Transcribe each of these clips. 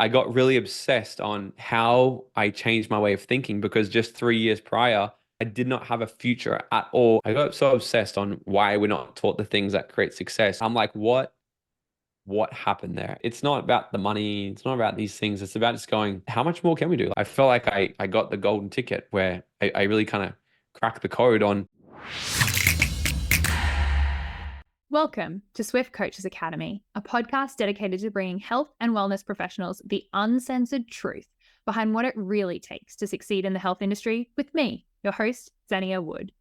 I got really obsessed on how I changed my way of thinking because just 3 years prior, I did not have a future at all. I got so obsessed on why we're not taught the things that create success. I'm like, what happened there? It's not about the money. It's not about these things. It's about just going, how much more can we do? I felt like I got the golden ticket where I really kind of cracked the code on. Welcome to Swift Coaches Academy, a podcast dedicated to bringing health and wellness professionals the uncensored truth behind what it really takes to succeed in the health industry with me, your host, Zania Wood.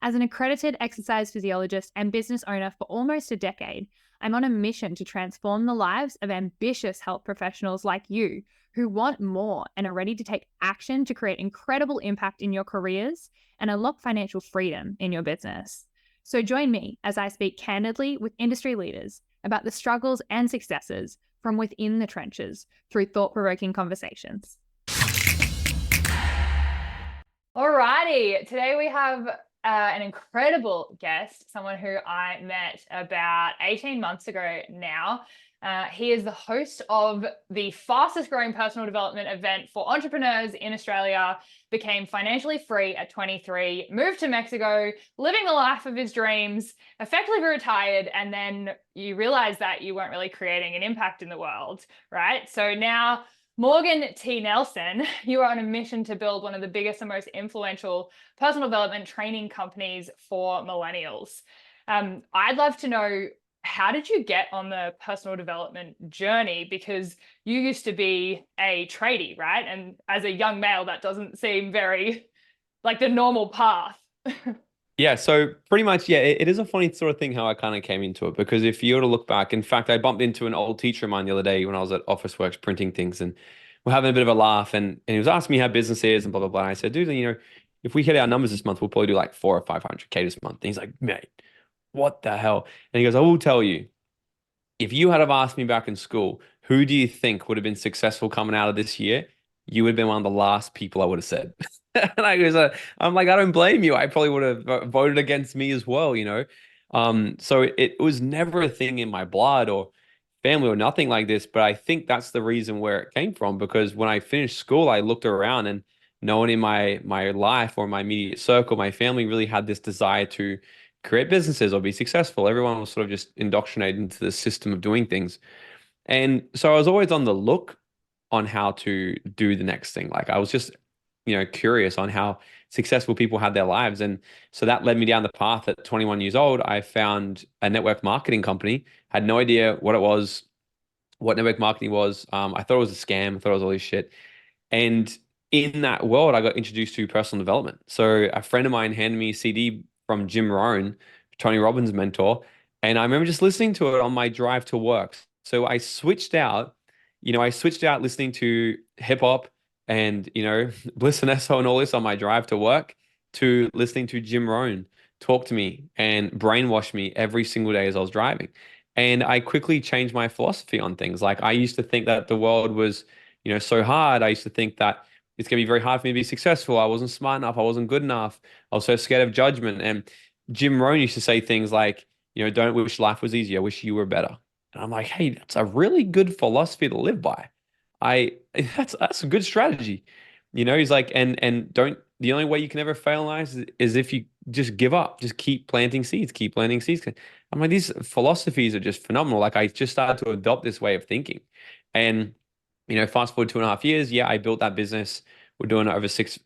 As an accredited exercise physiologist and business owner for almost a decade, I'm on a mission to transform the lives of ambitious health professionals like you who want more and are ready to take action to create incredible impact in your careers and unlock financial freedom in your business. So join me as I speak candidly with industry leaders about the struggles and successes from within the trenches through thought-provoking conversations. Alrighty, today we have an incredible guest, someone who I met about 18 months ago now. He is the host of the fastest growing personal development event for entrepreneurs in Australia, became financially free at 23, moved to Mexico, living the life of his dreams, effectively retired, and then you realize that you weren't really creating an impact in the world, right? So now, Morgan T. Nelson, you are on a mission to build one of the biggest and most influential personal development training companies for millennials. I'd love to know, how did you get on the personal development journey? Because you used to be a tradie, right? And as a young male, that doesn't seem very like the normal path. Yeah, so pretty much, yeah, it is a funny sort of thing how I kind of came into it because if you were to look back, in fact, I bumped into an old teacher of mine the other day when I was at Officeworks printing things and we're having a bit of a laugh and he was asking me how business is and blah, blah, blah. And I said, dude, if we hit our numbers this month, we'll probably do like 4 or 500K this month. And he's like, mate, what the hell? And he goes, I will tell you, if you had have asked me back in school, who do you think would have been successful coming out of this year? You would have been one of the last people I would have said. And I'm like, I don't blame you. I probably would have voted against me as well. So it was never a thing in my blood or family or nothing like this. But I think that's the reason where it came from, because when I finished school, I looked around and no one in my life or my immediate circle, my family really had this desire to create businesses or be successful. Everyone was sort of just indoctrinated into the system of doing things. And so I was always on the look on how to do the next thing. Like I was just, curious on how successful people had their lives. And so that led me down the path. At 21 years old, I found a network marketing company, had no idea what it was, what network marketing was. I thought it was a scam. I thought it was all this shit. And in that world, I got introduced to personal development. So a friend of mine handed me a CD from Jim Rohn, Tony Robbins' mentor. And I remember just listening to it on my drive to work. So I switched out listening to hip hop and, Bliss and Esso and all this on my drive to work to listening to Jim Rohn talk to me and brainwash me every single day as I was driving. And I quickly changed my philosophy on things. Like I used to think that the world was, so hard. I used to think that it's going to be very hard for me to be successful. I wasn't smart enough. I wasn't good enough. I was so scared of judgment. And Jim Rohn used to say things like, don't wish life was easier. Wish you were better. And I'm like, hey, that's a really good philosophy to live by. I that's a good strategy. He's like, and don't the only way you can ever fail in life is if you just give up, just keep planting seeds, keep planting seeds. I'm like, these philosophies are just phenomenal. Like I just started to adopt this way of thinking. And fast forward 2.5 years, yeah, I built that business. We're doing over six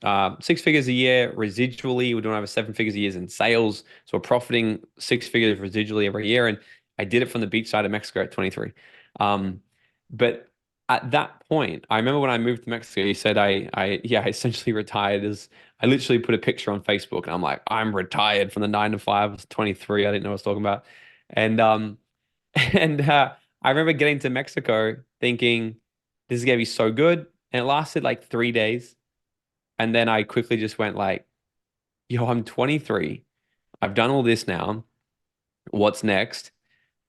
figures a year residually. We're doing over 7 figures a year in sales. So we're profiting 6 figures residually every year. And I did it from the beach side of Mexico at 23. But at that point, I remember when I moved to Mexico, he said I essentially retired. As I literally put a picture on Facebook and I'm like, I'm retired from the 9 to 5. I was 23. I didn't know what I was talking about. And and I remember getting to Mexico thinking this is gonna be so good. And it lasted like 3 days. And then I quickly just went like, yo, I'm 23. I've done all this now. What's next?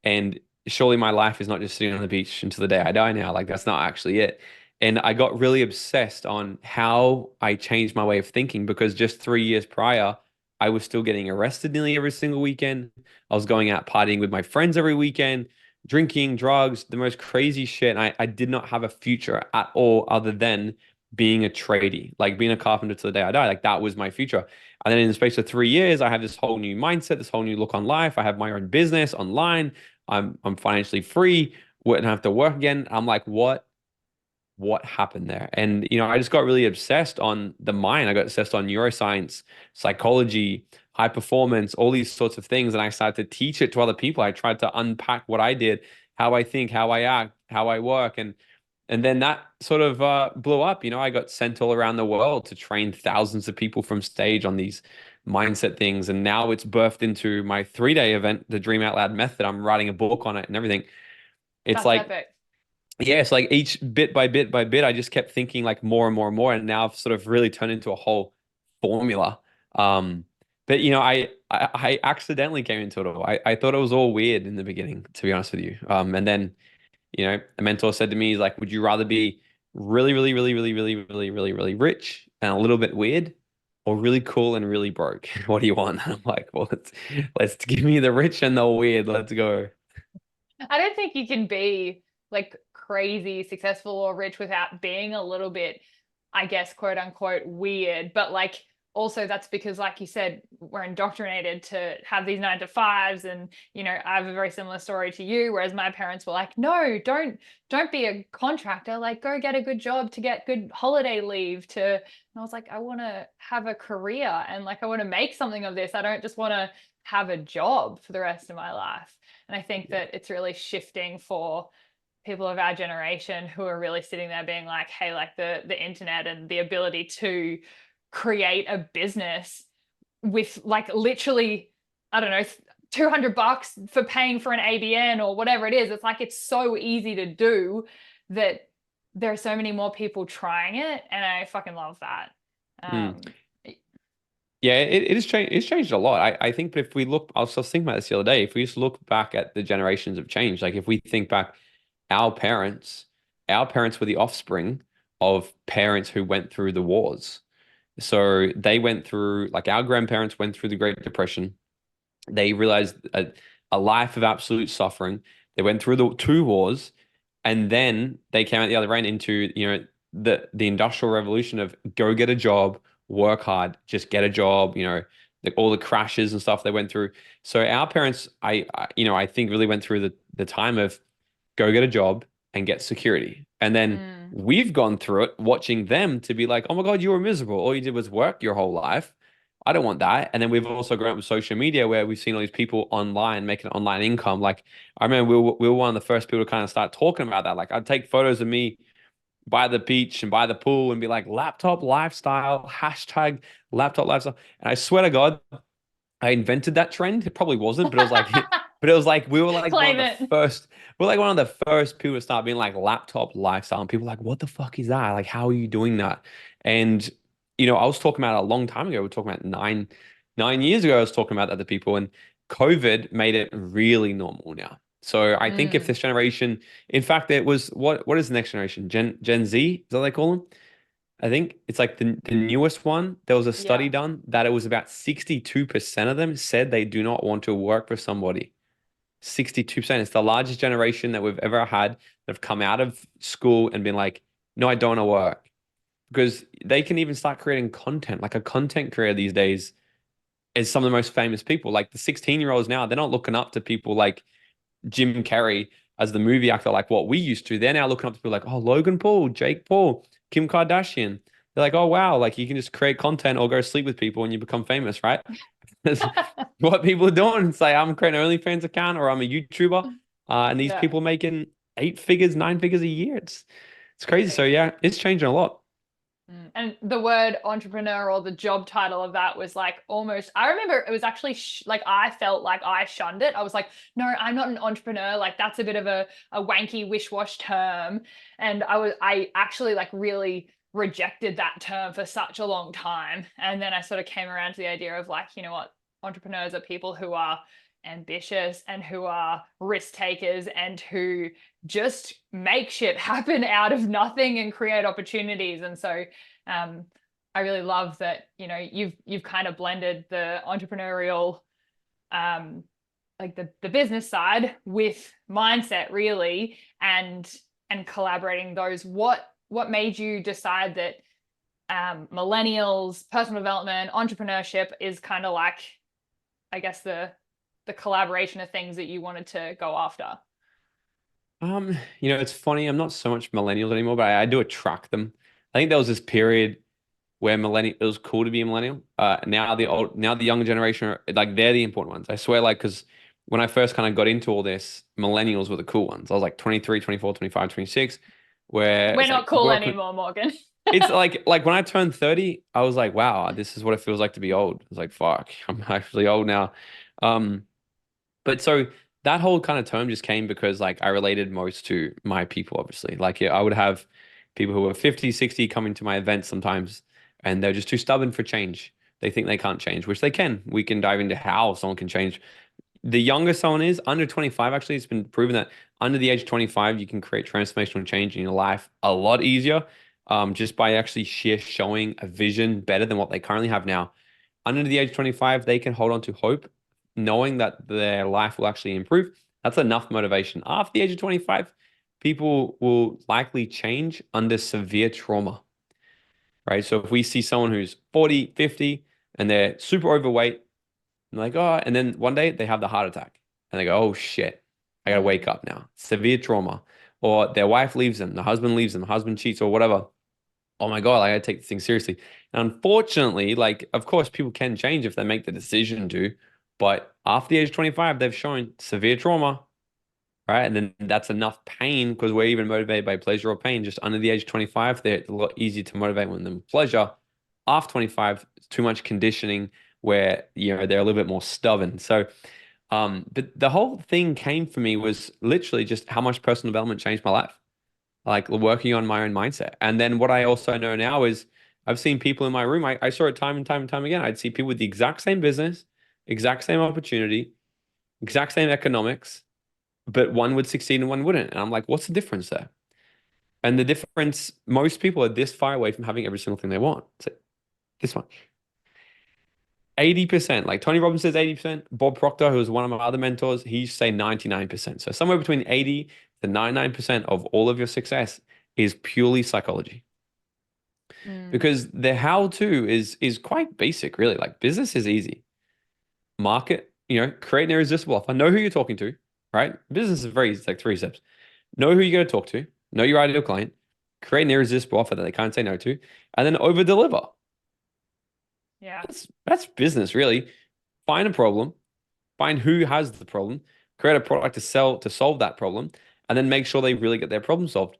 And surely my life is not just sitting on the beach until the day I die now. Like that's not actually it. And I got really obsessed on how I changed my way of thinking because just 3 years prior, I was still getting arrested nearly every single weekend. I was going out partying with my friends every weekend, drinking, drugs, the most crazy shit. And I did not have a future at all other than being a tradie, like being a carpenter till the day I die. Like that was my future. And then in the space of 3 years, I have this whole new mindset, this whole new look on life. I have my own business online. I'm financially free, wouldn't have to work again. I'm like, what happened there? And I just got really obsessed on the mind. I got obsessed on neuroscience, psychology, high performance, all these sorts of things. And I started to teach it to other people. I tried to unpack what I did, how I think, how I act, how I work. And then that sort of blew up. I got sent all around the world to train thousands of people from stage on these mindset things. And now it's birthed into my 3-day event, the Dream Out Loud method. I'm writing a book on it and everything. It's That's like, epic. yeah, it's like each bit by bit by bit, I just kept thinking like more and more and more, and now I've sort of really turned into a whole formula. But I accidentally came into it all. I thought it was all weird in the beginning, to be honest with you. And then a mentor said to me, he's like, would you rather be really, really, really, really, really, really, really, really rich and a little bit weird, or really cool and really broke? What do you want? And I'm like, well, let's give me the rich and the weird. Let's go. I don't think you can be like crazy successful or rich without being a little bit, I guess, quote unquote, weird. But like, also that's because, like you said, we're indoctrinated to have these 9 to 5s. And, I have a very similar story to you, whereas my parents were like, no, don't be a contractor. Like, go get a good job to get good holiday leave and I was like, I want to have a career and like, I want to make something of this. I don't just want to have a job for the rest of my life. And I think that it's really shifting for people of our generation who are really sitting there being like, hey, like the internet and the ability to create a business with like literally, I don't know, $200 for paying for an ABN or whatever it is. It's like it's so easy to do that there are so many more people trying it, and I fucking love that. Mm. Um, Yeah, it has changed. It's changed a lot. I think, but if we look, I was just thinking about this the other day. If we just look back at the generations of change, like if we think back, our parents, our parents were the offspring of parents who went through the wars. So they went through, like our grandparents went through the Great Depression. They realized a life of absolute suffering. They went through the two wars, and then they came out the other end into, the industrial revolution of go get a job, work hard, just get a job, all the crashes and stuff they went through. So our parents, I think really went through the time of go get a job and get security. And then mm, we've gone through it watching them to be like, oh my God, you were miserable. All you did was work your whole life. I don't want that. And then we've also grown up with social media where we've seen all these people online making online income. Like I remember we were one of the first people to kind of start talking about that. Like I'd take photos of me by the beach and by the pool and be like laptop lifestyle, hashtag laptop lifestyle. And I swear to God, I invented that trend. It probably wasn't, but it was like, but it was like we were like one claim of the it. first. We're like one of the first people to start being like laptop lifestyle, and people were like, what the fuck is that? Like, how are you doing that? And I was talking about it a long time ago. We are talking about nine years ago. I was talking about that to people, and COVID made it really normal now. So I think if Mm, this generation, in fact, it was what is the next generation? Gen Z, is that what they call them? I think it's like the newest one. There was a study yeah. done that it was about 62% of them said they do not want to work for somebody. 62%. It's the largest generation that we've ever had that have come out of school and been like, no, I don't want to work. Because they can even start creating content. Like a content creator these days is some of the most famous people. Like the 16-year-olds now, they're not looking up to people like Jim Carrey as the movie actor, like what we used to. They're now looking up to people like, oh, Logan Paul, Jake Paul, Kim Kardashian. They're like, oh, wow, like you can just create content or go sleep with people and you become famous, right? That's what people are doing. It's like, I'm creating an OnlyFans account or I'm a YouTuber. And these Yeah. people are making 8 figures, 9 figures a year. It's crazy. So Crazy. yeah, it's changing a lot. And the word entrepreneur or the job title of that was like almost, I remember it was actually like I felt like I shunned it. I was like, no, I'm not an entrepreneur. Like that's a bit of a wanky wish-wash term. And I actually like really rejected that term for such a long time. And then I sort of came around to the idea of like, you know what, entrepreneurs are people who are ambitious and who are risk takers and who just make shit happen out of nothing and create opportunities. And so um, I really love that, you've kind of blended the entrepreneurial um, like the business side with mindset really, and collaborating those. What made you decide that millennials, personal development, entrepreneurship is kind of like, I guess, the collaboration of things that you wanted to go after? It's funny. I'm not so much millennials anymore, but I do attract them. I think there was this period where millennial it was cool to be a millennial. Now the younger generation are like they're the important ones. I swear, like because when I first kind of got into all this, millennials were the cool ones. I was like 23, 24, 25, 26, where We're it's not like cool work with anymore, Morgan. it's like when I turned 30, I was like, wow, this is what it feels like to be old. I was like, fuck, I'm actually old now. Um, but so that whole kind of term just came because like I related most to my people, obviously. Like yeah, I would have people who were 50, 60 coming to my events sometimes, and they're just too stubborn for change. They think they can't change, which they can. We can dive into how someone can change. The younger someone is, under 25, actually, it's been proven that under the age of 25, you can create transformational change in your life a lot easier, just by actually sheer showing a vision better than what they currently have now. Under the age of 25, they can hold on to hope, knowing that their life will actually improve. That's enough motivation. After the age of 25, people will likely change under severe trauma, right? So if we see someone who's 40, 50, and they're super overweight, and like, oh, and then one day they have the heart attack and they go, oh shit, I gotta wake Mm. up now. Severe trauma. Or their wife leaves them, the husband leaves them, the husband cheats or whatever. Oh my God, I gotta take this thing seriously. And unfortunately, like, of course, people can change if they make the decision to, but after the age of 25, they've shown severe trauma, right? And then that's enough pain because we're even motivated by pleasure or pain. Just under the age of 25, they're a lot easier to motivate when them pleasure. After 25, it's too much conditioning where, they're a little bit more stubborn. So, but the whole thing came for me was literally just how much personal development changed my life, like working on my own mindset. And then what I also know now is I've seen people in my room. I saw it time and time and time again. I'd see people with the exact same business, exact same opportunity, exact same economics, but one would succeed and one wouldn't. And I'm like, what's the difference there? And the difference, most people are this far away from having every single thing they want. So this one, 80%, like Tony Robbins says 80%. Bob Proctor, who was one of my other mentors, he used to say 99%. So somewhere between 80 to 99% of all of your success is purely psychology. Mm. Because the how to is quite basic, really. Like business is easy. Market, create an irresistible offer. Know who you're talking to, right? Business is very easy. It's like three steps. Know who you're going to talk to, know your ideal client, create an irresistible offer that they can't say no to, and then over deliver. Yeah. That's business, really. Find a problem, find who has the problem, create a product to sell to solve that problem, and then make sure they really get their problem solved.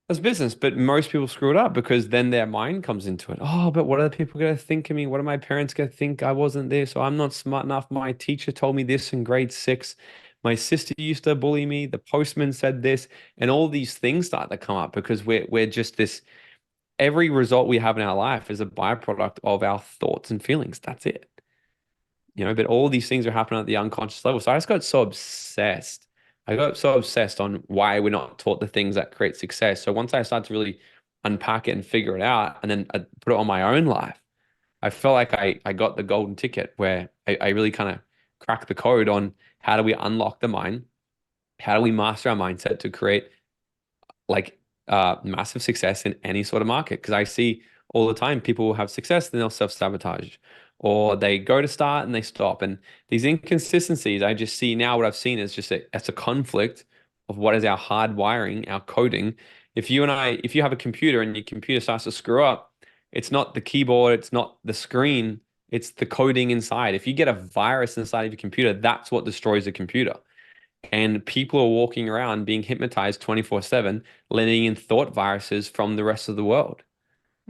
That's business, but most people screw it up because then their mind comes into it. Oh, but what are the people going to think of me? What are my parents going to think I wasn't this? Or I'm not smart enough. My teacher told me this in grade six. My sister used to bully me. The postman said this, and all these things start to come up because we're just this. Every result we have in our life is a byproduct of our thoughts and feelings. That's it. But all these things are happening at the unconscious level. So I just got so obsessed. I got so obsessed on why we're not taught the things that create success. So once I started to really unpack it and figure it out, and then I put it on my own life, I felt like I got the golden ticket where I really kind of cracked the code on how do we unlock the mind? How do we master our mindset to create like massive success in any sort of market? Because I see all the time people will have success, then they'll self-sabotage, or they go to start and they stop. And these inconsistencies, I just see now what I've seen is just it's a conflict of what is our hard wiring, our coding. If you have a computer and your computer starts to screw up, it's not the keyboard, it's not the screen, it's the coding inside. If you get a virus inside of your computer, that's what destroys the computer. And people are walking around being hypnotized 24/7, letting in thought viruses from the rest of the world.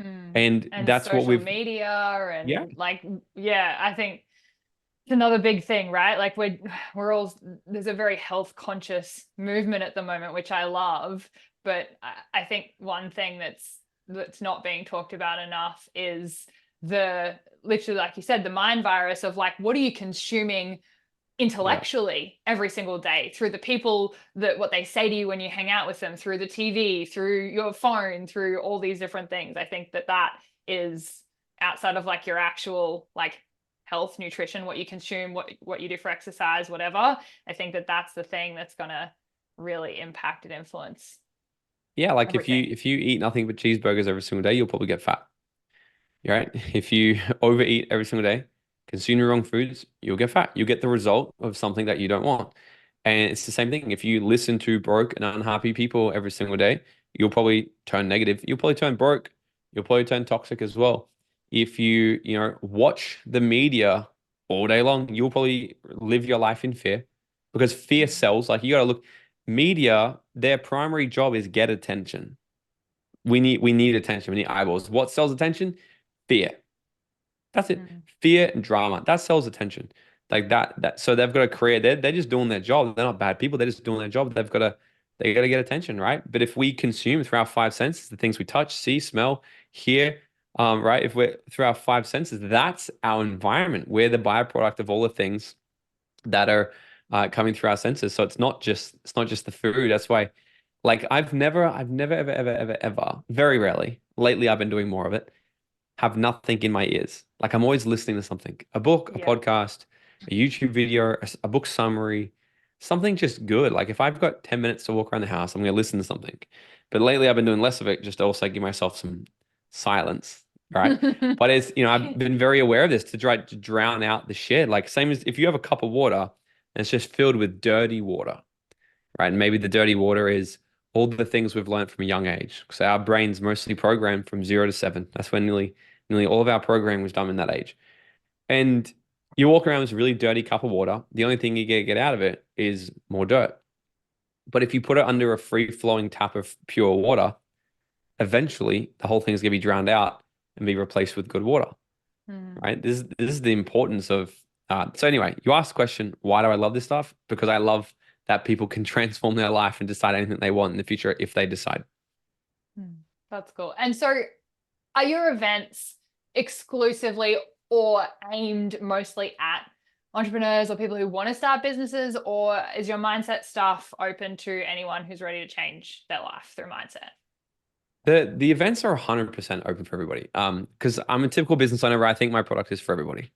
Mm. And And that's what social we've, media yeah, and like, yeah, I think it's another big thing, right? Like we're all, there's a very health conscious movement at the moment, which I love. But I think one thing that's not being talked about enough is the, literally, like you said, the mind virus of like, what are you consuming yeah, intellectually every single day through the people, that what they say to you when you hang out with them, through the TV, through your phone, through all these different things. I think that is outside of like your actual like health, nutrition, what you consume, what you do for exercise, whatever. I think that that's the thing that's going to really impact and influence Yeah, like everything. if you eat nothing but cheeseburgers every single day, you'll probably get fat. Right? If you overeat every single day, consume the wrong foods, you'll get fat. You'll get the result of something that you don't want. And it's the same thing. If you listen to broke and unhappy people every single day, you'll probably turn negative. You'll probably turn broke. You'll probably turn toxic as well. If you know, watch the media all day long, you'll probably live your life in fear because fear sells. Like you gotta look, media, their primary job is get attention. We need attention. We need eyeballs. What sells attention? Fear. That's it. Mm. Fear and drama. That sells attention. Like that so they've got to create they're just doing their job. They're not bad people. They're just doing their job. They got to get attention, right? But if we consume through our five senses, the things we touch, see, smell, hear, right? If we're through our five senses, that's our environment. We're the byproduct of all the things that are coming through our senses. So it's not just the food. That's why, like I've never ever, very rarely. Lately, I've been doing more of it have nothing in my ears. Like I'm always listening to something, a book, a Yeah. podcast, a YouTube video, a book summary, something just good. Like if I've got 10 minutes to walk around the house, I'm going to listen to something. But lately I've been doing less of it just to also give myself some silence, right? But it's, you know, I've been very aware of this to try to drown out the shit. Like same as if you have a cup of water and it's just filled with dirty water, right? And maybe the dirty water is all the things we've learned from a young age. So our brain's mostly programmed from 0 to 7. That's when nearly all of our programming was done in that age. And you walk around with this really dirty cup of water. The only thing you get out of it is more dirt. But if you put it under a free-flowing tap of pure water, eventually the whole thing is going to be drowned out and be replaced with good water, Mm. right? This is the importance of. So anyway, you asked the question, why do I love this stuff? Because I love that people can transform their life and decide anything they want in the future if they decide. Mm. That's cool. And so are your events exclusively or aimed mostly at entrepreneurs or people who want to start businesses, or is your mindset stuff open to anyone who's ready to change their life through mindset? The events are 100% open for everybody. Because I'm a typical business owner where I think my product is for everybody,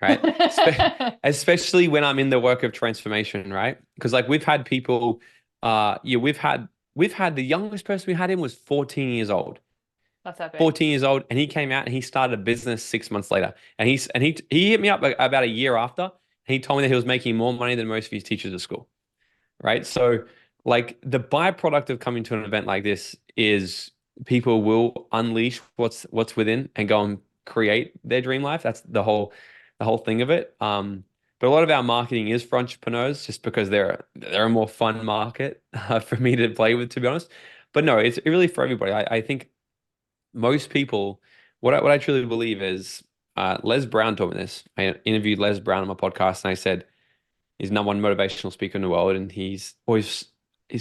right? Especially when I'm in the work of transformation, right? Because like we've had people, yeah, we've had the youngest person we had in was 14 years old. That's epic. 14 years old, and he came out and he started a business 6 months later. And he hit me up like about a year after, and he told me that he was making more money than most of his teachers at school, right? So like the byproduct of coming to an event like this is people will unleash what's within and go and create their dream life. That's the whole thing of it. But a lot of our marketing is for entrepreneurs just because they're a more fun market for me to play with, to be honest. But no, it's really for everybody. I think most people, what I truly believe is, Les Brown told me this. I interviewed Les Brown on my podcast, and I said he's number one motivational speaker in the world, and he's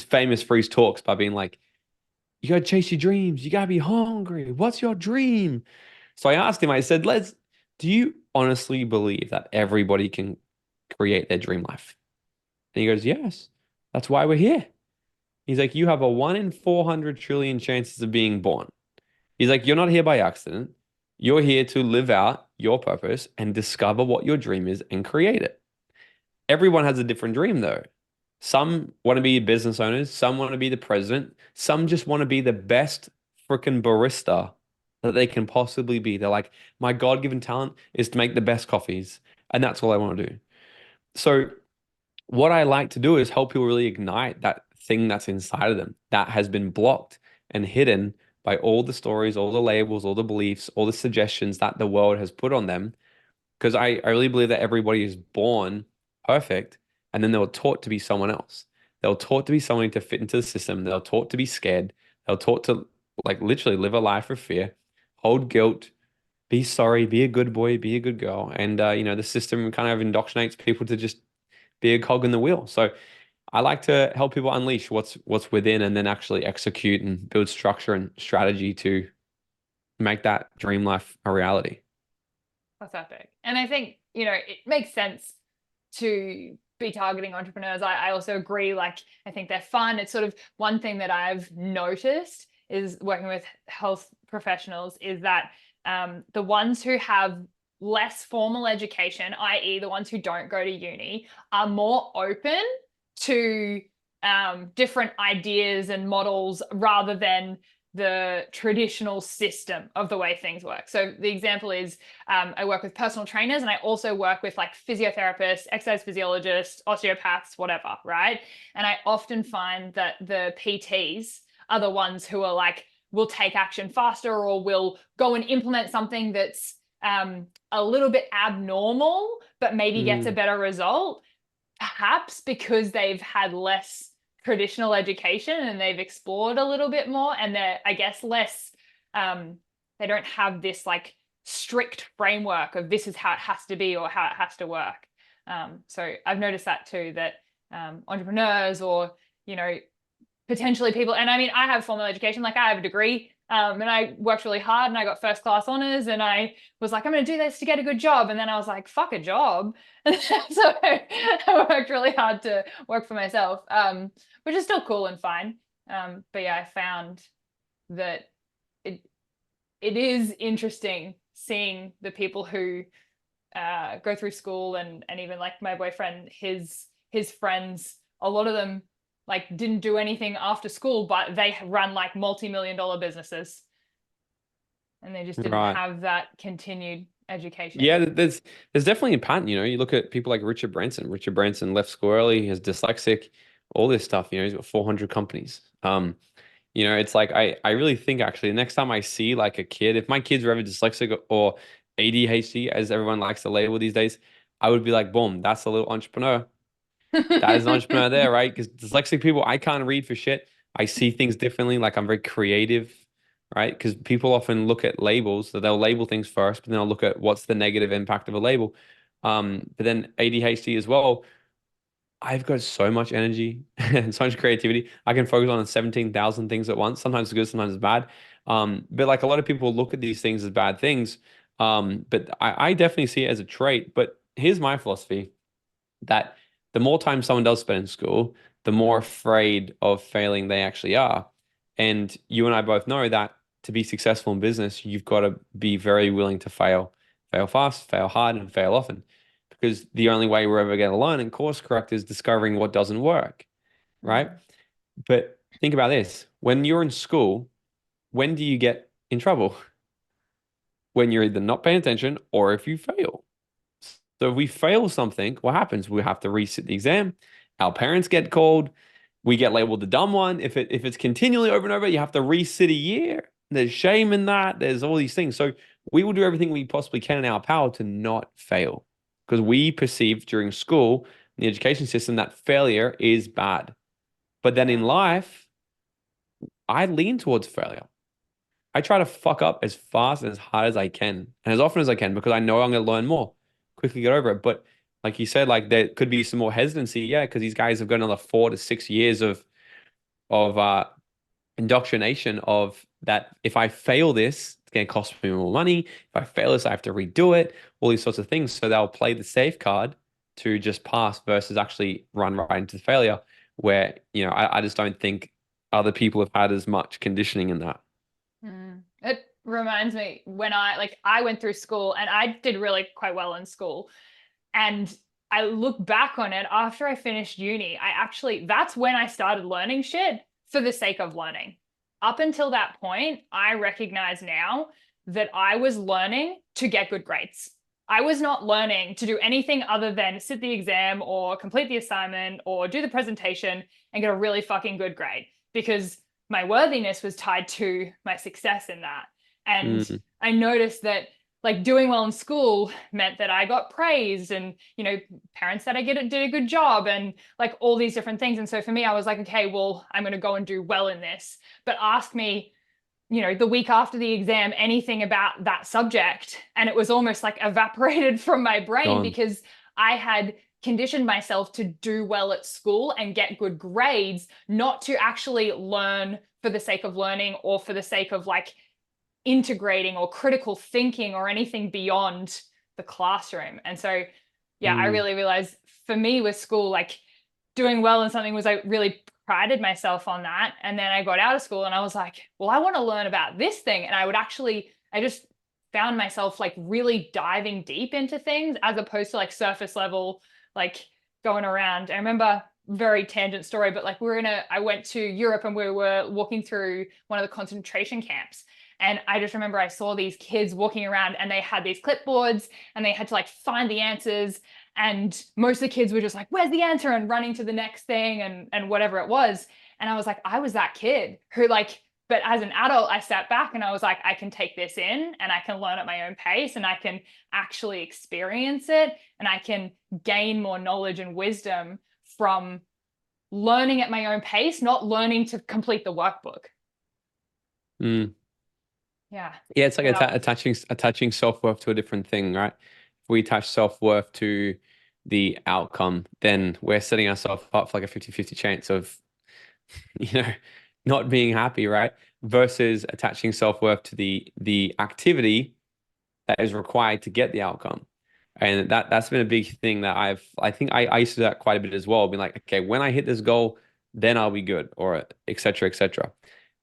famous for his talks by being like, "You gotta chase your dreams. You gotta be hungry. What's your dream?" So I asked him. I said, "Les, do you honestly believe that everybody can create their dream life?" And he goes, "Yes. That's why we're here." He's like, "You have a 1 in 400 trillion chances of being born." He's like, "You're not here by accident. You're here to live out your purpose and discover what your dream is and create it." Everyone has a different dream, though. Some want to be business owners, some want to be the president, some just want to be the best freaking barista that they can possibly be. They're like, my God-given talent is to make the best coffees, and that's all I want to do. So, what I like to do is help people really ignite that thing that's inside of them that has been blocked and hidden by all the stories, all the labels, all the beliefs, all the suggestions that the world has put on them. Because I really believe that everybody is born perfect and then they were taught to be someone else. They were taught to be someone to fit into the system. They were taught to be scared. They were taught to like literally live a life of fear, hold guilt, be sorry, be a good boy, be a good girl. And you know, the system kind of indoctrinates people to just be a cog in the wheel. So I like to help people unleash what's within and then actually execute and build structure and strategy to make that dream life a reality. That's epic. And I think, it makes sense to be targeting entrepreneurs. I also agree. Like, I think they're fun. It's sort of one thing that I've noticed is working with health professionals is that the ones who have less formal education, i.e. the ones who don't go to uni, are more open to different ideas and models rather than the traditional system of the way things work. So the example is I work with personal trainers, and I also work with like physiotherapists, exercise physiologists, osteopaths, whatever, right? And I often find that the PTs are the ones who are like, will take action faster, or will go and implement something that's a little bit abnormal, but maybe gets a better result, perhaps because they've had less traditional education and they've explored a little bit more, and they're, I guess, less they don't have this like strict framework of this is how it has to be or how it has to work. So I've noticed that too, that entrepreneurs, or potentially people, and I mean, I have formal education, like I have a degree, and I worked really hard and I got first class honors, and I was like, I'm going to do this to get a good job. And then I was like, fuck a job. So I worked really hard to work for myself, which is still cool and fine. But yeah, I found that it is interesting seeing the people who go through school, and even like my boyfriend, his friends, a lot of them like didn't do anything after school, but they run like multi-million-dollar businesses, and they just didn't Right. have that continued education. Yeah, there's definitely a pattern. You look at people like Richard Branson. Richard Branson left school early. He's dyslexic, all this stuff. He's got 400 companies. It's like I really think actually the next time I see like a kid, if my kids were ever dyslexic or ADHD, as everyone likes to label these days, I would be like, boom, that's a little entrepreneur. That is an entrepreneur there, right? Because dyslexic people, I can't read for shit. I see things differently. Like I'm very creative, right? Because people often look at labels, so they'll label things first, but then they'll look at what's the negative impact of a label. But then ADHD as well. I've got so much energy and so much creativity. I can focus on 17,000 things at once. Sometimes it's good, sometimes it's bad. But like a lot of people look at these things as bad things. But I definitely see it as a trait. But here's my philosophy, that the more time someone does spend in school, the more afraid of failing they actually are. And you and I both know that to be successful in business, you've got to be very willing to fail, fail fast, fail hard, and fail often. Because the only way we're ever going to learn and course correct is discovering what doesn't work, right? Mm. But think about this. When you're in school, when do you get in trouble? When you're either not paying attention or if you fail. So if we fail something, what happens? We have to resit the exam. Our parents get called. We get labeled the dumb one. If it's continually over and over, you have to resit a year. There's shame in that. There's all these things. So we will do everything we possibly can in our power to not fail, because we perceive during school, in the education system, that failure is bad. But then in Yeah. life, I lean towards failure. I try to fuck up as fast and as hard as I can, and as often as I can, because I know I'm going to learn more, quickly get over it. But like you said, like there could be some more hesitancy, yeah, because these guys have got another 4 to 6 years of indoctrination of that. If I fail this, it's going to cost me more money. If I fail this, I have to redo it. All these sorts of things. So they'll play the safe card to just pass versus actually run right into failure. Where I just don't think other people have had as much conditioning in that. It reminds me when I went through school, and I did really quite well in school. And I look back on it after I finished uni, that's when I started learning shit for the sake of learning. Up until that point, I recognize now that I was learning to get good grades. I was not learning to do anything other than sit the exam or complete the assignment or do the presentation and get a really fucking good grade, because my worthiness was tied to my success in that. And Mm, I noticed that like doing well in school meant that I got praised, and parents said I did a good job, and like all these different things. And so for me, I was like, okay, well, I'm going to go and do well in this. But ask me, the week after the exam, anything about that subject, and it was almost like evaporated from my brain, gone. because I had conditioned myself to do well at school and get good grades, not to actually learn for the sake of learning or for the sake of like integrating or critical thinking or anything beyond the classroom. And so, yeah, I Mm, really realized for me with school, like doing well in something was, I really prided myself on that. And then I got out of school and I was like, well, I want to learn about this thing. And I just found myself like really diving deep into things as opposed to like surface level, like going around. I remember, very tangent story, but like I went to Europe and we were walking through one of the concentration camps. And I just remember I saw these kids walking around and they had these clipboards and they had to like find the answers. And most of the kids were just like, where's the answer? And running to the next thing and whatever it was. And I was like, I was that kid who like, but as an adult, I sat back and I was like, I can take this in and I can learn at my own pace and I can actually experience it and I can gain more knowledge and wisdom from learning at my own pace, not learning to complete the workbook. Mm. Yeah. Yeah, it's like So that was, attaching self-worth to a different thing, right? If we attach self-worth to the outcome, then we're setting ourselves up for like a 50-50 chance of, you know, not being happy, right? Versus attaching self-worth to the activity that is required to get the outcome. And that's been a big thing that I think I used to do that quite a bit as well. Being like, okay, when I hit this goal, then I'll be good, or et cetera, et cetera.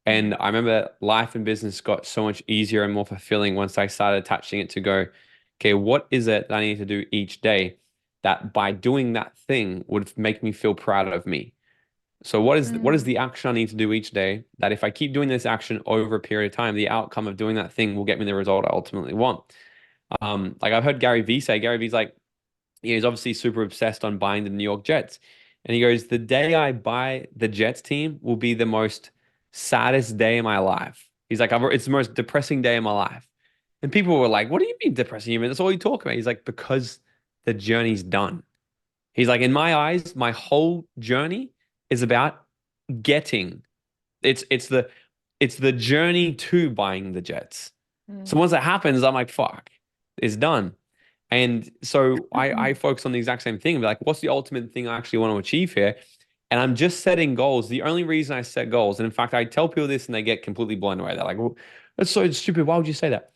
And I remember life and business got so much easier and more fulfilling once I started attaching it to go, okay, what is it that I need to do each day that by doing that thing would make me feel proud of me? So what is mm, the action I need to do each day that if I keep doing this action over a period of time, the outcome of doing that thing will get me the result I ultimately want. Like I've heard Gary Vee say, Gary Vee's like, he's obviously super obsessed on buying the New York Jets. And he goes, the day I buy the Jets team will be the most saddest day of my life. He's like, it's the most depressing day of my life. And people were like, what do you mean depressing? You mean that's all you talk about? He's like, because the journey's done. He's like, in my eyes, my whole journey is about getting. It's the journey to buying the Jets. So mm, once that happens, I'm like, fuck, it's done. And so I focus on the exact same thing. Like, what's the ultimate thing I actually want to achieve here? And I'm just setting goals. The only reason I set goals, and in fact, I tell people this and they get completely blown away. They're like, well, that's so stupid. Why would you say that?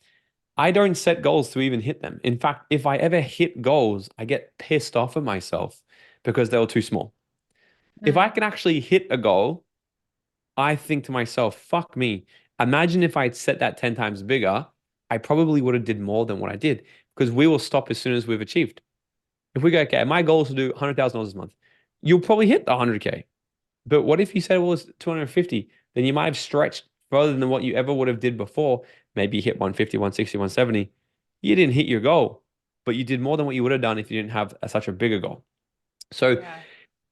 I don't set goals to even hit them. In fact, if I ever hit goals, I get pissed off at myself because they were too small. If I mm, can actually hit a goal, I think to myself, fuck me. Imagine if I'd set that 10 times bigger, I probably would have did more than what I did because we will stop as soon as we've achieved. If we go, okay, my goal is to do $100,000 a month, you'll probably hit the 100K. But what if you said it was 250? Then you might have stretched further than what you ever would have did before. Maybe you hit 150, 160, 170. You didn't hit your goal, but you did more than what you would have done if you didn't have such a bigger goal. So yeah.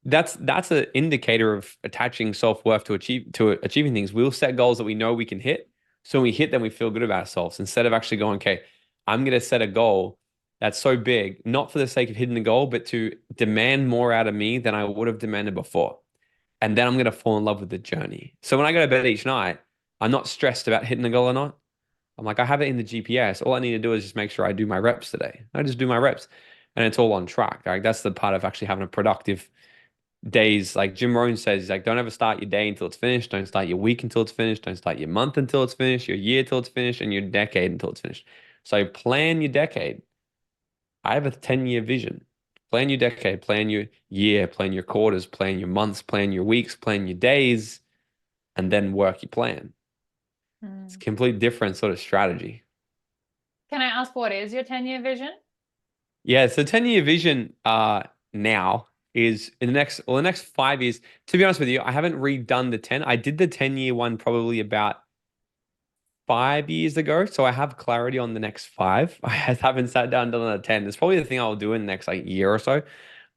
that's an indicator of attaching self-worth to achieving things. We'll set goals that we know we can hit. So when we hit them, we feel good about ourselves instead of actually going, okay, I'm going to set a goal that's so big, not for the sake of hitting the goal, but to demand more out of me than I would have demanded before. And then I'm going to fall in love with the journey. So when I go to bed each night, I'm not stressed about hitting the goal or not. I'm like, I have it in the GPS. All I need to do is just make sure I do my reps today. I just do my reps and it's all on track. Like that's the part of actually having a productive days. Like Jim Rohn says, he's like, don't ever start your day until it's finished. Don't start your week until it's finished. Don't start your month until it's finished, your year till it's finished, and your decade until it's finished. So plan your decade. I have a 10-year vision. Plan your decade, plan your year, plan your quarters, plan your months, plan your weeks, plan your days, and then work your plan. It's a Mm. complete different sort of strategy. Can I ask what is your 10-year vision? Yeah, so 10-year vision now is in the next 5 years. To be honest with you, I haven't redone the 10. I did the 10-year one probably about 5 years ago. So I have clarity on the next five. I haven't sat down and done the 10. It's probably the thing I'll do in the next like year or so.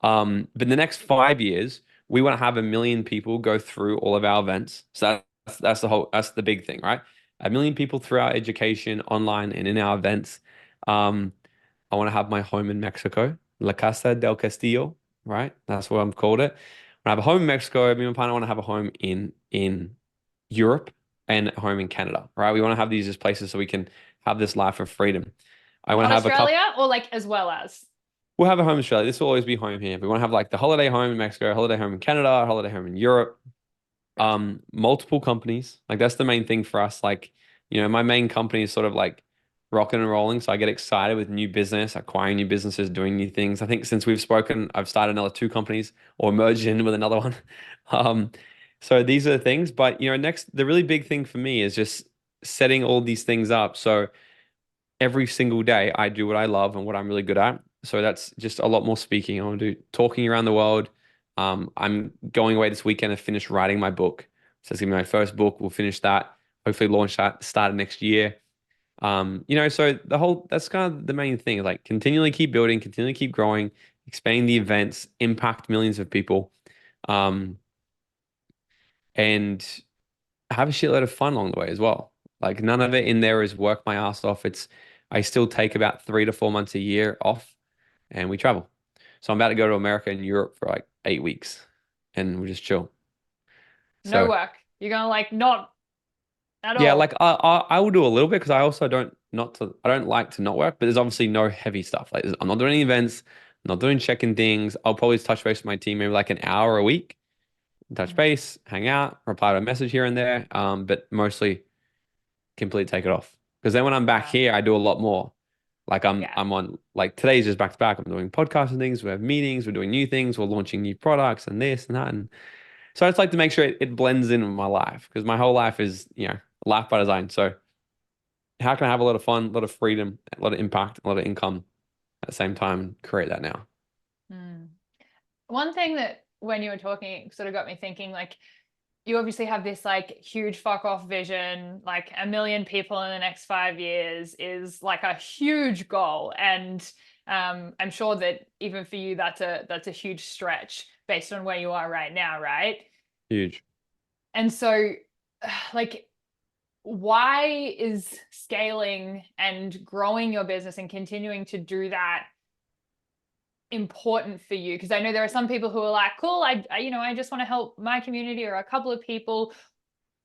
But the next 5 years, we want to have 1 million people go through all of our events. So that's the big thing, right? 1 million people through our education online and in our events. Um, I want to have my home in Mexico, La Casa del Castillo, right? That's what I'm called it. I have a home in Mexico. Me and my partner want to have a home in Europe and a home in Canada, right? We want to have these as places so we can have this life of freedom. I want to Not have a couple. Australia or like as well as? We'll have a home in Australia. This will always be home here. We want to have like the holiday home in Mexico, holiday home in Canada, holiday home in Europe. Gotcha. Multiple companies. Like that's the main thing for us. Like, my main company is sort of like rocking and rolling. So I get excited with new business, acquiring new businesses, doing new things. I think since we've spoken, I've started another two companies or merged in with another one. Um, so these are the things. But next, the really big thing for me is just setting all these things up. So every single day I do what I love and what I'm really good at. So that's just a lot more speaking. I want to do talking around the world. I'm going away this weekend to finish writing my book. So it's gonna be my first book. We'll finish that. Hopefully launch that start of next year. So the whole that's kind of the main thing, like continually keep building, continually keep growing, expanding the events, impact millions of people, um, and have a shitload of fun along the way as well. Like none of it in there is work my ass off. I still take about 3 to 4 months a year off and we travel. So I'm about to go to America and Europe for like 8 weeks and we just chill. No So work. You're gonna like not at yeah, all. like I will do a little bit because I also I don't like to not work, but there's obviously no heavy stuff. Like I'm not doing any events, I'm not doing checking things. I'll probably touch base with my team maybe like an hour a week, touch Mhm. base, hang out, reply to a message here and there. But mostly completely take it off. Because then when I'm back Yeah. here, I do a lot more. Like Yeah. I'm on like today's just back to back. I'm doing podcasts and things. We have meetings. We're doing new things. We're launching new products and this and that. And so I just like to make sure it blends in with my life because my whole life is life by design. So how can I have a lot of fun, a lot of freedom, a lot of impact, a lot of income at the same time and create that now? Mm. One thing that when you were talking sort of got me thinking, like you obviously have this like huge fuck off vision, like 1 million people in the next 5 years is like a huge goal. And I'm sure that even for you, that's a huge stretch based on where you are right now, right? Huge. And so like why is scaling and growing your business and continuing to do that important for you? Because I know there are some people who are like, cool, I just want to help my community or a couple of people.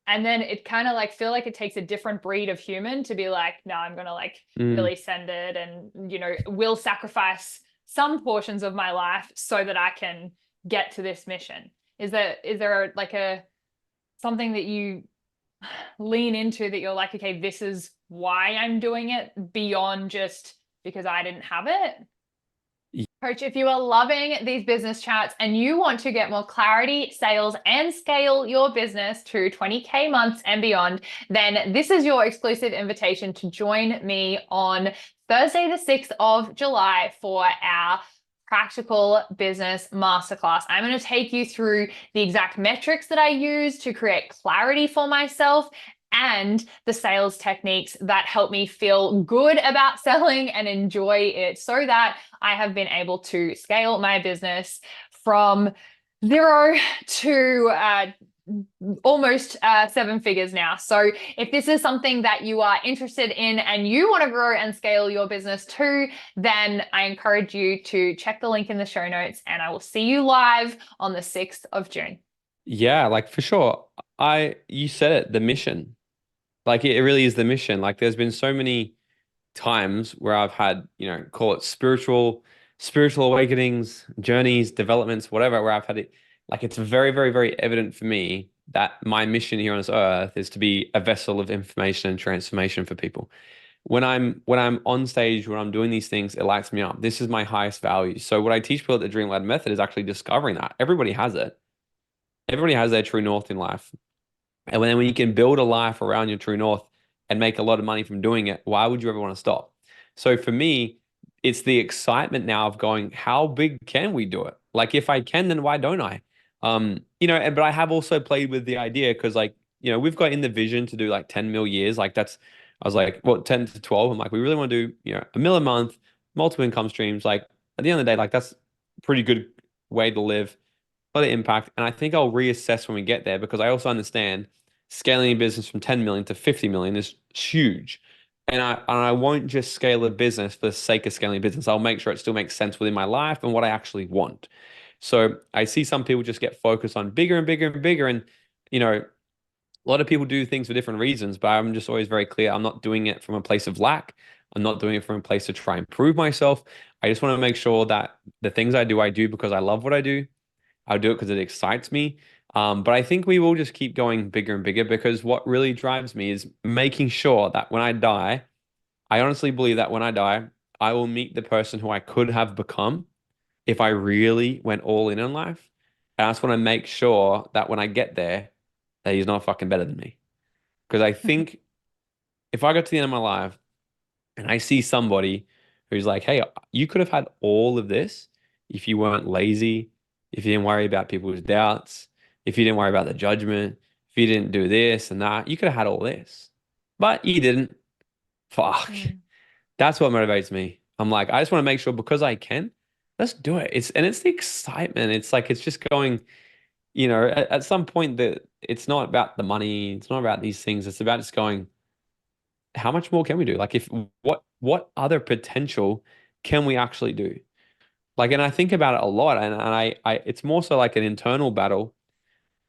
And then it kind of like feel like it takes a different breed of human to be like, no, I'm gonna like Mm, really send it and will sacrifice some portions of my life so that I can get to this mission. Is there like a something that you lean into that you're like, okay, this is why I'm doing it beyond just because I didn't have it? y- Coach, if you are loving these business chats and you want to get more clarity, sales, and scale your business to 20K months and beyond, then this is your exclusive invitation to join me on Thursday, the 6th of July for our practical business masterclass. I'm going to take you through the exact metrics that I use to create clarity for myself and the sales techniques that help me feel good about selling and enjoy it so that I have been able to scale my business from zero to almost 7 figures now. So if this is something that you are interested in and you want to grow and scale your business too, then I encourage you to check the link in the show notes and I will see you live on the 6th of June. yeah, like for sure. You said it, the mission. Like it really is the mission. Like there's been so many times where I've had, call it spiritual awakenings, journeys, developments, whatever, where I've had it, like it's very, very, very evident for me that my mission here on this earth is to be a vessel of information and transformation for people. When I'm on stage, when I'm doing these things, it lights me up. This is my highest value. So what I teach people at the Dream Lab Method is actually discovering that. Everybody has it. Everybody has their true north in life. And when you can build a life around your true north and make a lot of money from doing it, why would you ever want to stop? So for me, it's the excitement now of going, how big can we do it? Like if I can, then why don't I? But I have also played with the idea because we've got in the vision to do like 10 mil years. I was like, well, 10 to 12. I'm like, we really want to do, a mil a month, multiple income streams. Like at the end of the day, like that's a pretty good way to live, a lot of impact. And I think I'll reassess when we get there because I also understand scaling a business from 10 million to 50 million is huge. And I won't just scale a business for the sake of scaling a business. I'll make sure it still makes sense within my life and what I actually want. So I see some people just get focused on bigger and bigger and bigger. And, a lot of people do things for different reasons, but I'm just always very clear. I'm not doing it from a place of lack. I'm not doing it from a place to try and prove myself. I just want to make sure that the things I do because I love what I do. I'll do it because it excites me. But I think we will just keep going bigger and bigger because what really drives me is making sure that when I die, I honestly believe that when I die, I will meet the person who I could have become if I really went all in life. And I just want to make sure that when I get there, that he's not fucking better than me. Because I think if I got to the end of my life And I see somebody who's like, hey, you could have had all of this if you weren't lazy, if you didn't worry about people's doubts, if you didn't worry about the judgment, if you didn't do this and that, you could have had all this. But you didn't. Fuck. Mm. That's what motivates me. I'm like, I just want to make sure because I can, let's do it. It's the excitement. It's like it's just going, at some point that it's not about the money, it's not about these things. It's about just going, how much more can we do? Like if what other potential can we actually do? Like, and I think about it a lot, and I it's more so like an internal battle.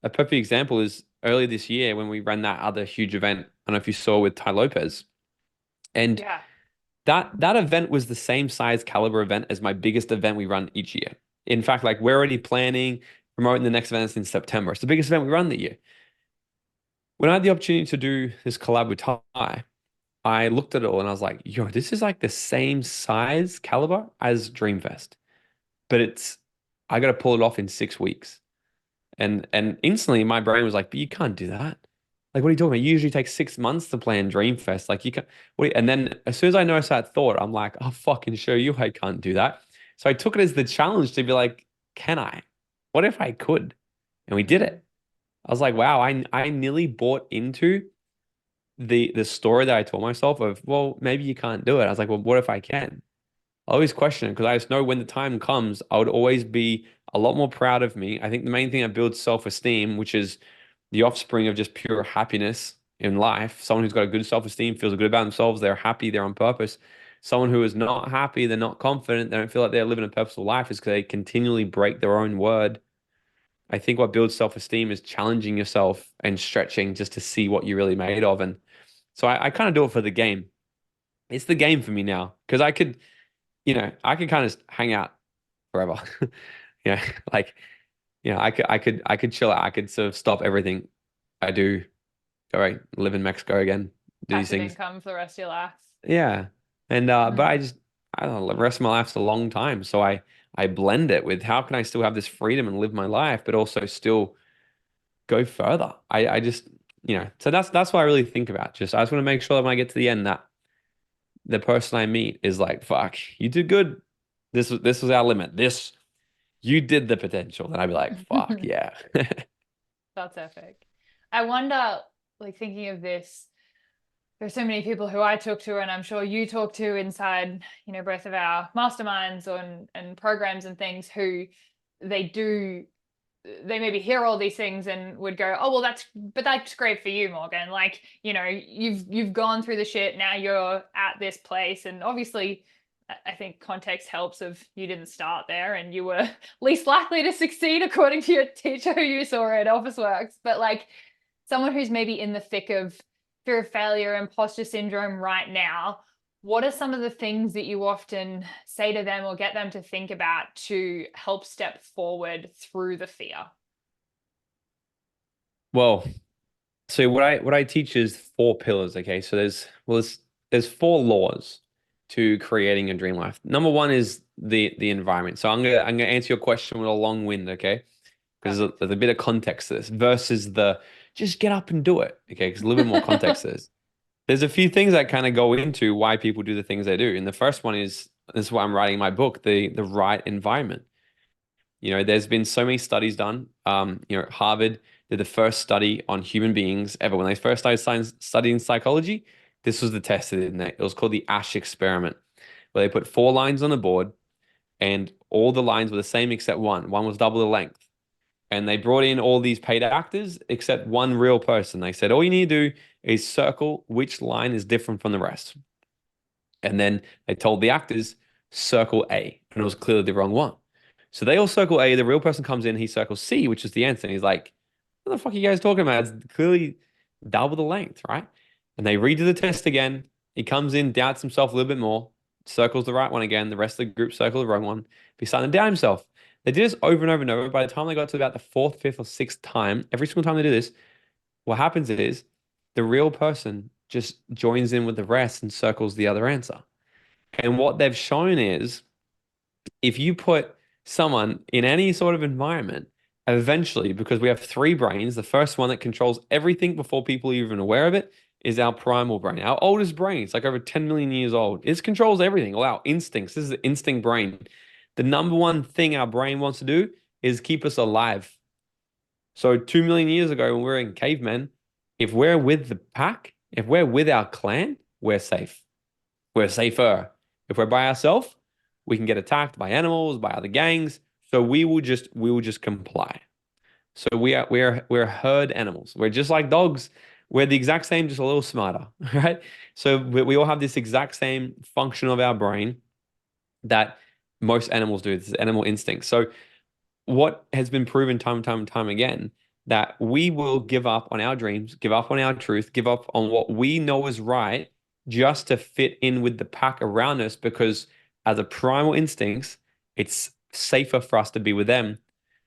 A perfect example is earlier this year when we ran that other huge event. I don't know if you saw with Ty Lopez. And Yeah. that event was the same size caliber event as my biggest event we run each year. In fact, like we're already planning, promoting the next event in September. It's the biggest event we run the year. When I had the opportunity to do this collab with Ty, I looked at it all and I was like, yo, this is like the same size caliber as Dreamfest, but I got to pull it off in 6 weeks. And instantly my brain was like, but you can't do that. Like, what are you talking about? You usually take 6 months to plan Dreamfest. Like you can and then as soon as I noticed that thought, I'm like, I'll fucking show you I can't do that. So I took it as the challenge to be like, can I? What if I could? And we did Mm. it. I was like, wow, I nearly bought into the story that I told myself of, well, maybe you can't do it. I was like, well, what if I can? I always question it because I just know when the time comes, I would always be a lot more proud of me. I think the main thing that builds self-esteem, which is the offspring of just pure happiness in life. Someone who's got a good self-esteem feels good about themselves. They're happy. They're on purpose. Someone who is not happy, they're not confident, they don't feel like they're living a purposeful life is because they continually break their own word. I think what builds self-esteem is challenging yourself and stretching just to see what you're really made of. And so I kind of do it for the game. It's the game for me now because I could kind of hang out forever. Yeah, like, I could chill out. I could sort of stop everything I do. All right, live in Mexico again, do these Passive things. income for the rest of your life. Yeah. And but Mm. I don't know, the rest of my life's a long time. So I blend it with how can I still have this freedom and live my life, but also still go further. I just, so that's what I really think about. I just want to make sure that when I get to the end that the person I meet is like, fuck, you did good. This was our limit. You did the potential. Then I'd be like, fuck, yeah. That's epic. I wonder, like thinking of this, there's so many people who I talk to, and I'm sure you talk to inside, both of our masterminds and programs and things who they do they maybe hear all these things and would go, oh well, that's great for you, Morgan. Like, you've gone through the shit, now you're at this place. And obviously I think context helps of you didn't start there and you were least likely to succeed according to your teacher who you saw at Officeworks. But like someone who's maybe in the thick of fear of failure, imposter syndrome right now, what are some of the things that you often say to them or get them to think about to help step forward through the fear? Well, so what I teach is 4 pillars, okay? So there's 4 laws to creating a dream life. Number one is the environment. So I'm gonna answer your question with a long wind, okay? Because Perfect. there's a bit of context to this versus the just get up and do it, okay? Because a little bit more context to this. There's a few things that kind of go into why people do the things they do. And the first one is this is why I'm writing my book, the right environment. There's been so many studies done. Harvard did the first study on human beings ever. When they first started studying psychology, this was the test they did. It was called the Ash experiment, where they put 4 lines on the board and all the lines were the same except one. One was double the length. And they brought in all these paid actors except one real person. They said, all you need to do is circle which line is different from the rest. And then they told the actors, circle A. And it was clearly the wrong one. So they all circle A. The real person comes in, he circles C, which is the answer. And he's like, what the fuck are you guys talking about? It's clearly double the length, right? And they redo the test again. He comes in, doubts himself a little bit more, circles the right one again. The rest of the group circle the wrong one. He's starting to doubt himself. They did this over and over and over. By the time they got to about the fourth, fifth, or sixth time, every single time they do this, what happens is the real person just joins in with the rest and circles the other answer. And what they've shown is if you put someone in any sort of environment, eventually, because we have 3 brains, the first one that controls everything before people are even aware of it, is our primal brain, our oldest brain. It's like over 10 million years old. It controls everything, all our instincts. This is the instinct brain. The number one thing our brain wants to do is keep us alive. So 2 million years ago, when we were in cavemen, if we're with the pack, if we're with our clan, we're safe. We're safer. If we're by ourselves, we can get attacked by animals, by other gangs. So we will just comply. So we're herd animals. We're just like dogs. We're the exact same, just a little smarter, right? So we all have this exact same function of our brain that most animals do. This is animal instinct. So what has been proven time and time and time again, that we will give up on our dreams, give up on our truth, give up on what we know is right just to fit in with the pack around us because as a primal instincts, it's safer for us to be with them.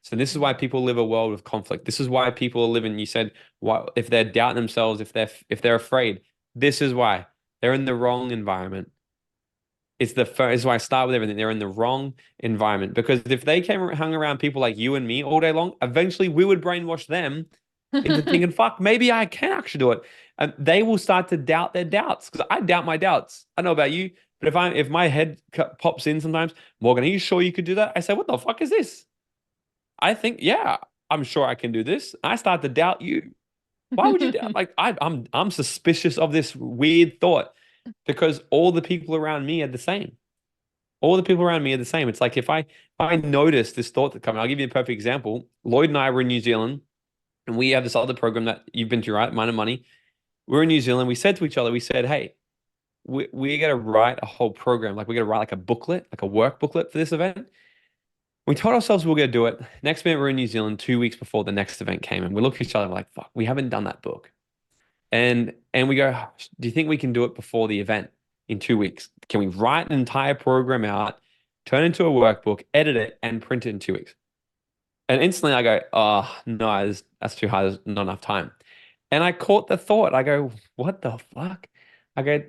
So this is why Mm. people live a world of conflict. This is why people live in, you said, what if they're doubting themselves, if they're afraid. This is why they're in the wrong environment. It's the first, is why I start with everything. They're in the wrong environment because if they hung around people like you and me all day long, eventually we would brainwash them into thinking, "Fuck, maybe I can actually do it," and they will start to doubt their doubts because I doubt my doubts. I know about you, but if my head pops in sometimes, Morgan, are you sure you could do that? I say, "What the fuck is this?" I think, yeah, I'm sure I can do this. I start to doubt you. Why would you doubt? Like I'm suspicious of this weird thought because all the people around me are the same. All the people around me are the same. It's like if I notice this thought that coming, I'll give you a perfect example. Lloyd and I were in New Zealand, and we have this other program that you've been to, right? Mine and Money. We're in New Zealand. We said to each other, we said, "Hey, we got to write a whole program. Like we got to write like a booklet, like a work booklet for this event." We told ourselves we were going to do it. Next minute, we're in New Zealand 2 weeks before the next event came, and we look at each other like, "Fuck, we haven't done that book." And we go, "Do you think we can do it before the event in 2 weeks? Can we write an entire program out, turn it into a workbook, edit it, and print it in 2 weeks?" And instantly I go, "Oh no, that's too hard. There's not enough time." And I caught the thought. I go, "What the fuck?" I go,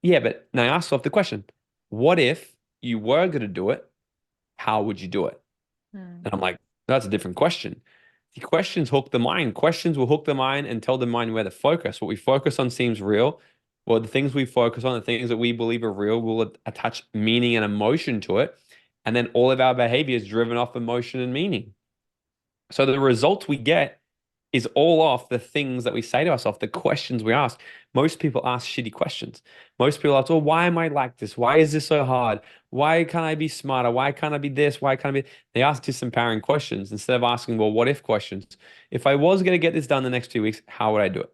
"Yeah, but now I ask myself the question, what if you were going to do it? How would you do it?" Mm. And I'm like, that's a different question. The questions hook the mind. Questions will hook the mind and tell the mind where to focus. What we focus on seems real. Well, the things we focus on, the things that we believe are real, will attach meaning and emotion to it. And then all of our behavior is driven off emotion and meaning. So the results we get is all off the things that we say to ourselves, the questions we ask. Most people ask shitty questions. Most people ask, "Oh, why am I like this? Why is this so hard? Why can't I be smarter? Why can't I be this? Why can't I be?" They ask disempowering questions instead of asking, "Well, what if questions? If I was going to get this done the next 2 weeks, how would I do it?"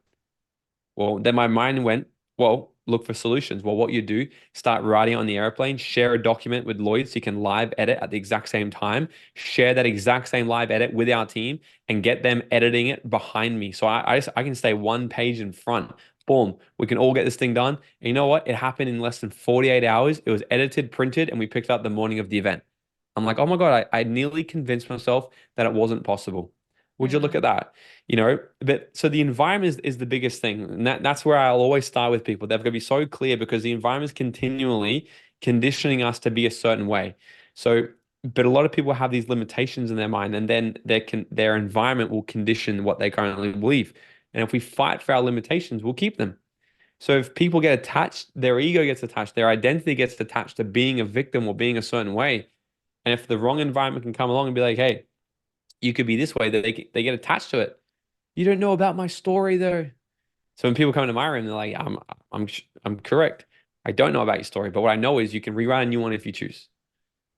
Well, then my mind went, well, look for solutions. Well, what you do, start writing on the airplane, share a document with Lloyd so you can live edit at the exact same time, share that exact same live edit with our team and get them editing it behind me. So I can stay one page in front. Boom, we can all get this thing done. And you know what? It happened in less than 48 hours. It was edited, printed, and we picked up the morning of the event. I'm like, oh my God, I nearly convinced myself that it wasn't possible. Would you look at Mm. that? But so the environment is the biggest thing. And that's where I'll always start with people. They've got to be so clear because the environment is continually conditioning us to be a certain way. So, but a lot of people have these limitations in their mind, and then their environment will condition what they currently believe. And if we fight for our limitations, we'll keep them. So if people get attached, their ego gets attached, their identity gets attached to being a victim or being a certain way. And if the wrong environment can come along and be like, "Hey, you could be this way," that they get attached to it. "You don't know about my story though." So when people come into my room, they're like, I'm correct. I don't know about your story, but what I know is you can rewrite a new one if you choose."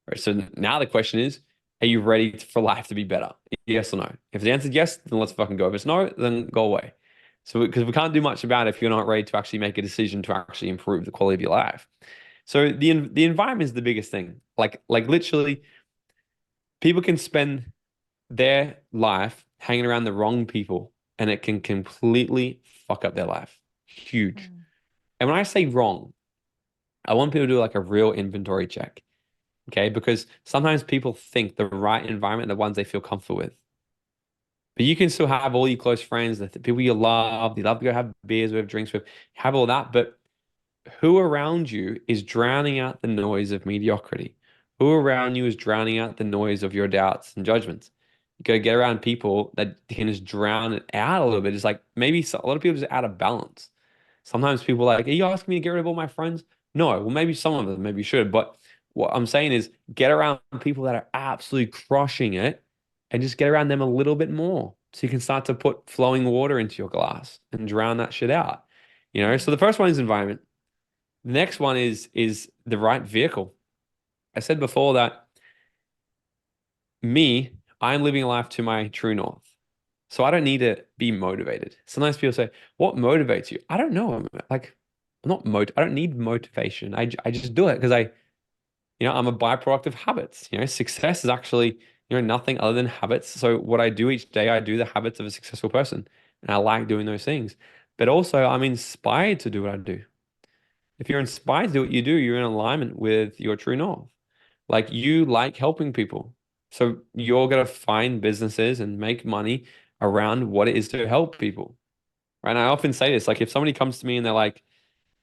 Right? So now the question is, are you ready for life to be better? Yes or no? If the answer is yes, then let's fucking go. If it's no, then go away. So because we can't do much about it if you're not ready to actually make a decision to actually improve the quality of your life. So the environment is the biggest thing. Like literally, people can spend their life hanging around the wrong people and it can completely fuck up their life. Huge. Mm. And when I say wrong, I want people to do like a real inventory check. Okay. Because sometimes people think the right environment are the ones they feel comfortable with. But you can still have all your close friends, the people you love to go have beers with, drinks with, have all that. But who around you is drowning out the noise of mediocrity? Who around you is drowning out the noise of your doubts and judgments? You gotta get around people that can just drown it out a little bit. It's like maybe a lot of people are just out of balance. Sometimes people are like, are you asking me to get rid of all my friends? No, well, maybe some of them, maybe you should. But what I'm saying is get around people that are absolutely crushing it and just get around them a little bit more. So you can start to put flowing water into your glass and drown that shit out. So Mm. the first one is environment. The next one is the right vehicle. I said before that me, I'm living a life to my true north. So I don't need to be motivated. Sometimes people say, "What motivates you?" I don't know. I'm not I don't need motivation. I just do it because I'm a byproduct of habits. Success is actually, nothing other than habits. So what I do each day, I do the habits of a successful person, and I like doing those things. But also, I'm inspired to do what I do. If you're inspired to do what you do, you're in alignment with your true north. Like you like helping people. So you're going to find businesses and make money around what it is to help people. Right? And I often say this, like if somebody comes to me and they're like,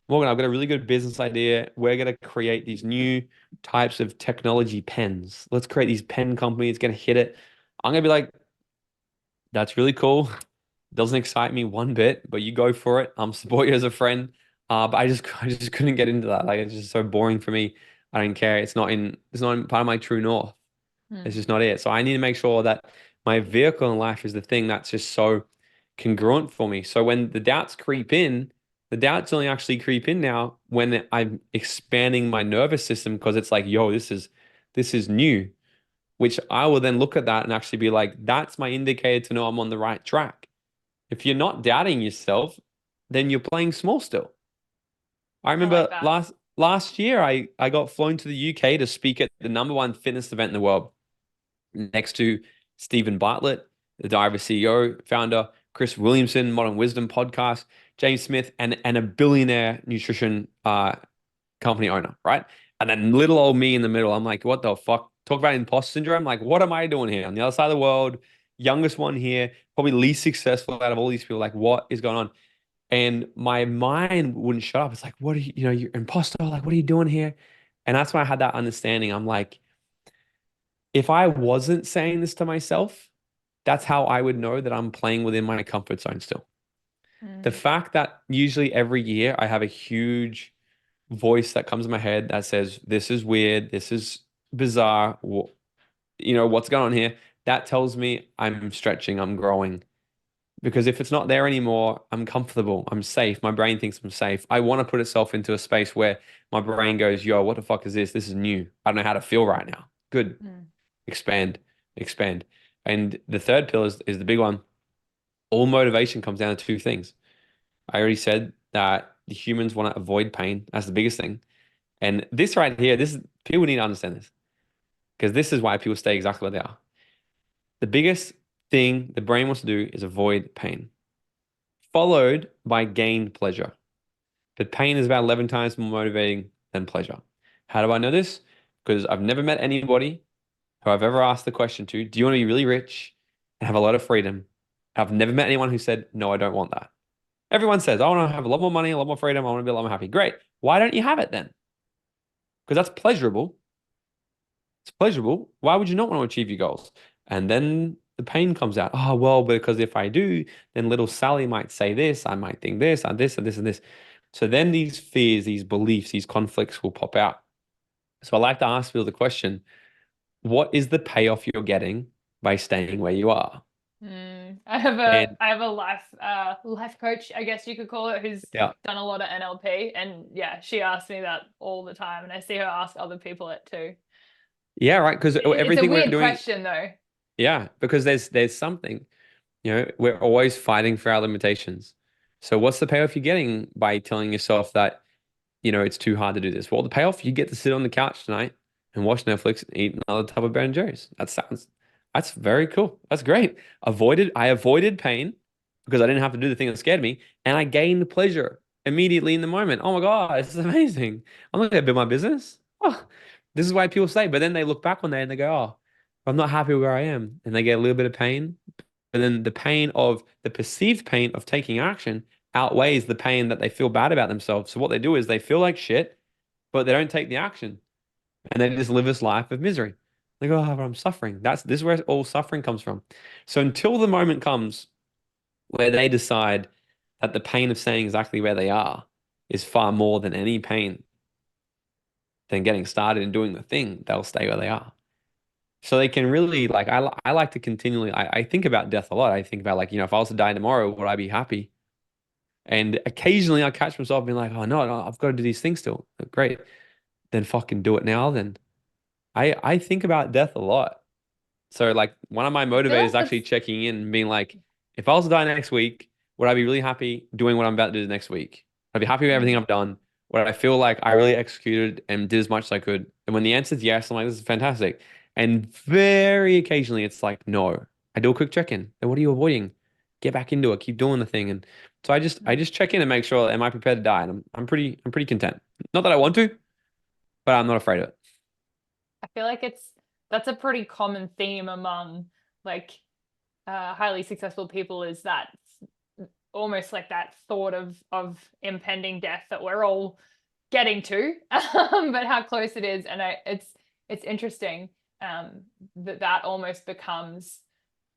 Morgan, I've got a really good business idea. We're going to create these new types of technology pens. Let's create these pen company. It's going to hit it. I'm going to be like, that's really cool. Doesn't excite me one bit, but you go for it. I'm support you as a friend. But I just couldn't get into that. Like it's just so boring for me. I don't care. It's not in part of my true north. It's Mm. just not it. So I need to make sure that my vehicle in life is the thing that's just so congruent for me. So when the doubts creep in, the doubts only actually creep in now when I'm expanding my nervous system because it's like, yo, this is new, which I will then look at that and actually be like, that's my indicator to know I'm on the right track. If you're not doubting yourself, then you're playing small still. I I like remember that. last year I got flown to the UK to speak at the number one fitness event in the world next to Stephen Bartlett, the Diver CEO, founder, Chris Williamson, Modern Wisdom podcast, James Smith, and a billionaire nutrition company owner, right? And then little old me in the middle. I'm like, what the fuck? Talk about imposter syndrome. Like, what am I doing here? On the other side of the world, youngest one here, probably least successful out of all these people. Like, what is going on? And my mind wouldn't shut up. It's like, what are you, you're an imposter. Like, what are you doing here? And that's why I had that understanding. I'm like, if I wasn't saying this to myself, that's how I would know that I'm playing within my comfort zone still. The Mm. fact that usually every year I have a huge voice that comes in my head that says, this is weird, this is bizarre, what's going on here? That tells me I'm stretching, I'm growing. Because if it's not there anymore, I'm comfortable, I'm safe. My brain thinks I'm safe. I want to put itself into a space where my brain goes, yo, what the fuck is this? This is new. I don't know how to feel right now. Good. Mm. Expand, expand. And the third pillar is the big one. All motivation comes down to two things. I already said that the humans want to avoid pain. That's the biggest thing. And this right here, this is people need to understand this because this is why people stay exactly where they are. The biggest thing the brain wants to do is avoid pain, followed by gain pleasure. But pain is about 11 times more motivating than pleasure. How do I know this? Because I've never met anybody who I've ever asked the question to, do you want to be really rich and have a lot of freedom? I've never met anyone who said, no, I don't want that. Everyone says, I want to have a lot more money, a lot more freedom. I want to be a lot more happy. Great. Why don't you have it then? Because that's pleasurable. It's pleasurable. Why would you not want to achieve your goals? And then the pain comes out. Oh, well, because if I do, then little Sally might say this. I might think this and this and this and this. So then these fears, these beliefs, these conflicts will pop out. So I like to ask people the question, what is the payoff you're getting by staying where you are? Mm. I have a life coach, I guess you could call it, who's Yeah. done a lot of NLP, and yeah, she asks me that all the time, and I see her ask other people it too. Yeah, right. Because It's a everything we're weird doing, question though. yeah, because there's something, we're always fighting for our limitations. So what's the payoff you're getting by telling yourself that, it's too hard to do this? Well, the payoff, you get to sit on the couch tonight and watch Netflix and eat another tub of Ben and Jerry's. That's very cool. That's great. I avoided pain because I didn't have to do the thing that scared me, and I gained pleasure immediately in the moment. Oh my God, this is amazing. I'm not gonna build my business. Oh, this is why people say, but then they look back one day and they go, oh, I'm not happy where I am. And they get a little bit of pain. But then the perceived pain of taking action outweighs the pain that they feel bad about themselves. So what they do is they feel like shit, but they don't take the action and they just live this life of misery. They go, oh, but I'm suffering. This is where all suffering comes from. So until the moment comes where they decide that the pain of staying exactly where they are is far more than any pain than getting started and doing the thing. They'll stay where they are. So they can really like I like to continually I think about death a lot. I think about like, if I was to die tomorrow, would I be happy? And occasionally I catch myself being like, oh no, I've got to do these things still. Great. Then fucking do it now then. I think about death a lot. So like one of my I feel motivators is like actually that's checking in and being like, if I was to die next week, would I be really happy doing what I'm about to do next week? I'd be happy with everything mm, I've done. Would I feel like I really executed and did as much as I could? And when the answer is yes, I'm like, this is fantastic. And very occasionally it's like, no. I do a quick check-in. And what are you avoiding? Get back into it. Keep doing the thing. And so I mm. just check in and make sure, am I prepared to die? And I'm pretty content. Not that I want to, but I'm not afraid of it. I feel like that's a pretty common theme among like highly successful people is that almost like that thought of impending death that we're all getting to, but how close it is, and it's interesting that almost becomes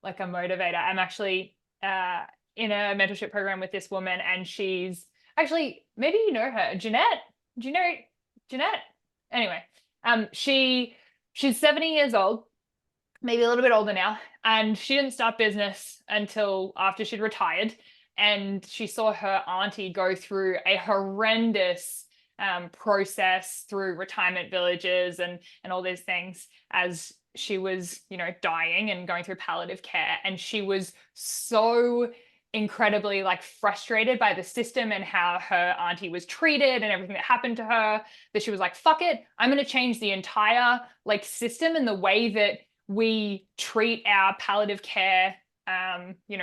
like a motivator. I'm actually in a mentorship program with this woman, and she's actually maybe you know her, Jeanette. Do you know Jeanette? Anyway, she's 70 years old, maybe a little bit older now, and she didn't start business until after she'd retired. And she saw her auntie go through a horrendous process through retirement villages and all these things as she was, dying and going through palliative care. And she was so incredibly like frustrated by the system and how her auntie was treated and everything that happened to her, that she was like, fuck it, I'm going to change the entire like system and the way that we treat our palliative care,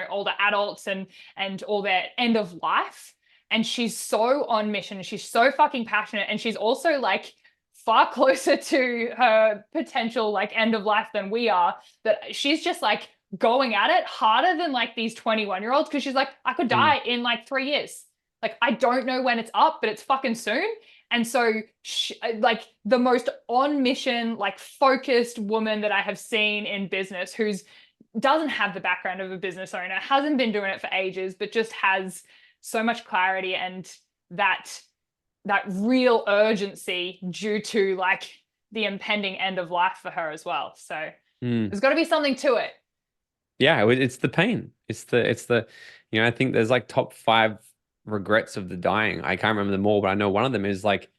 older adults and all their end of life. And she's so on mission. She's so fucking passionate, and she's also like far closer to her potential like end of life than we are. That she's just like going at it harder than like these 21-year-olds, because she's like, I could Mm, die in like 3 years. Like I don't know when it's up, but it's fucking soon. And so, like the most on mission, like focused woman that I have seen in business, who's doesn't have the background of a business owner, hasn't been doing it for ages, but just has so much clarity and that that real urgency due to like the impending end of life for her as well. So mm. there's got to be something to it. Yeah, it's the pain. It's the, I think there's like top five regrets of the dying. I can't remember them all, but I know one of them is like,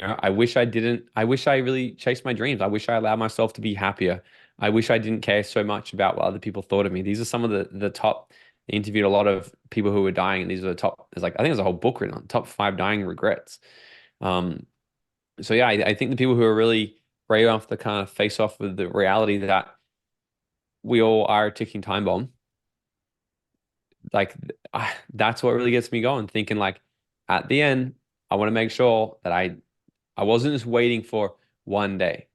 I wish I really chased my dreams. I wish I allowed myself to be happier. I wish I didn't care so much about what other people thought of me. These are some of the top, they interviewed a lot of people who were dying, and these are the top, there's like, I think there's a whole book written on top five dying regrets. Um, so yeah, I think the people who are really brave enough to kind of face off with the reality that we all are a ticking time bomb, like that's what really gets me going, thinking like at the end, I want to make sure that I wasn't just waiting for one day.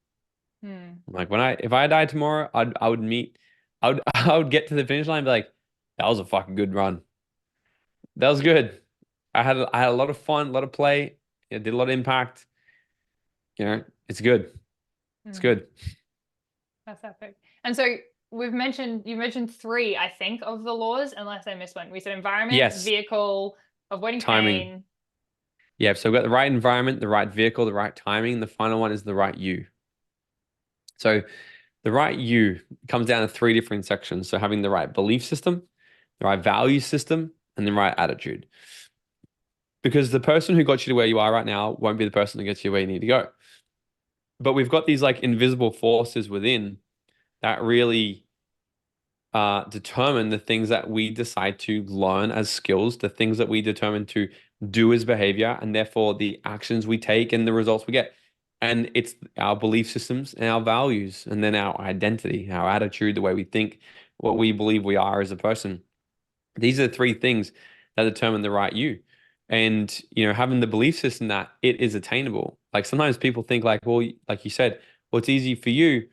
Hmm. Like if I died tomorrow, I would meet, I would get to the finish line and be like, that was a fucking good run. That was good. I had a lot of fun, a lot of play. Did a lot of impact. It's good. It's Hmm. good. That's epic. And so you mentioned three, I think, of the laws, unless I missed one. We said environment, Yes, vehicle, avoiding timing. pain. Yeah, so we've got the right environment, the right vehicle, the right timing. The final one is the right you. So the right you comes down to three different sections. So having the right belief system, the right value system, and the right attitude. Because the person who got you to where you are right now won't be the person who gets you where you need to go. But we've got these like invisible forces within that really determine the things that we decide to learn as skills, the things that we determine to do as behavior, and therefore the actions we take and the results we get. And it's our belief systems and our values, and then our identity, our attitude, the way we think, what we believe we are as a person. These are the three things that determine the right you. And, having the belief system that it is attainable. Like sometimes people think like, well, like you said, well, it's easy for you.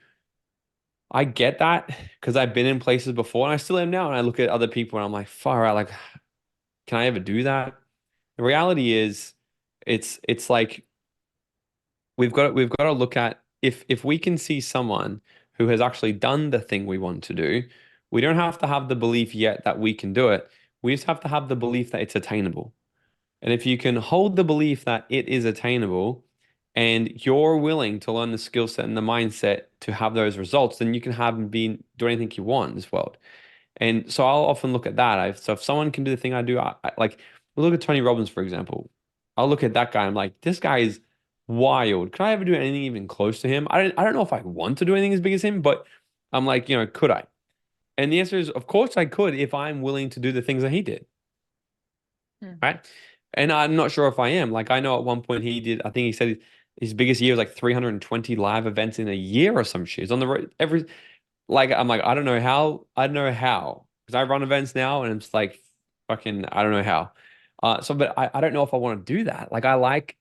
I get that because I've been in places before and I still am now. And I look at other people and I'm like, far out, like, can I ever do that? The reality is it's like we've got to look at if we can see someone who has actually done the thing we want to do, we don't have to have the belief yet that we can do it. We just have to have the belief that it's attainable. And if you can hold the belief that it is attainable and you're willing to learn the skill set and the mindset to have those results, then you can have and do anything you want in this world. And so I'll often look at that. So if someone can do the thing I do, like look at Tony Robbins, for example. I'll look at that guy. I'm like, this guy is wild. Could I ever do anything even close to him? I don't know if I want to do anything as big as him, but I'm like, could I? And the answer is, of course I could if I'm willing to do the things that he did, Hmm. right? And I'm not sure if I am. Like I know at one point he did, I think he said his biggest year was like 320 live events in a year or some shit. He's on the road every like I'm like, I don't know how. Because I run events now and it's like fucking I don't know how. But I don't know if I want to do that. Like I like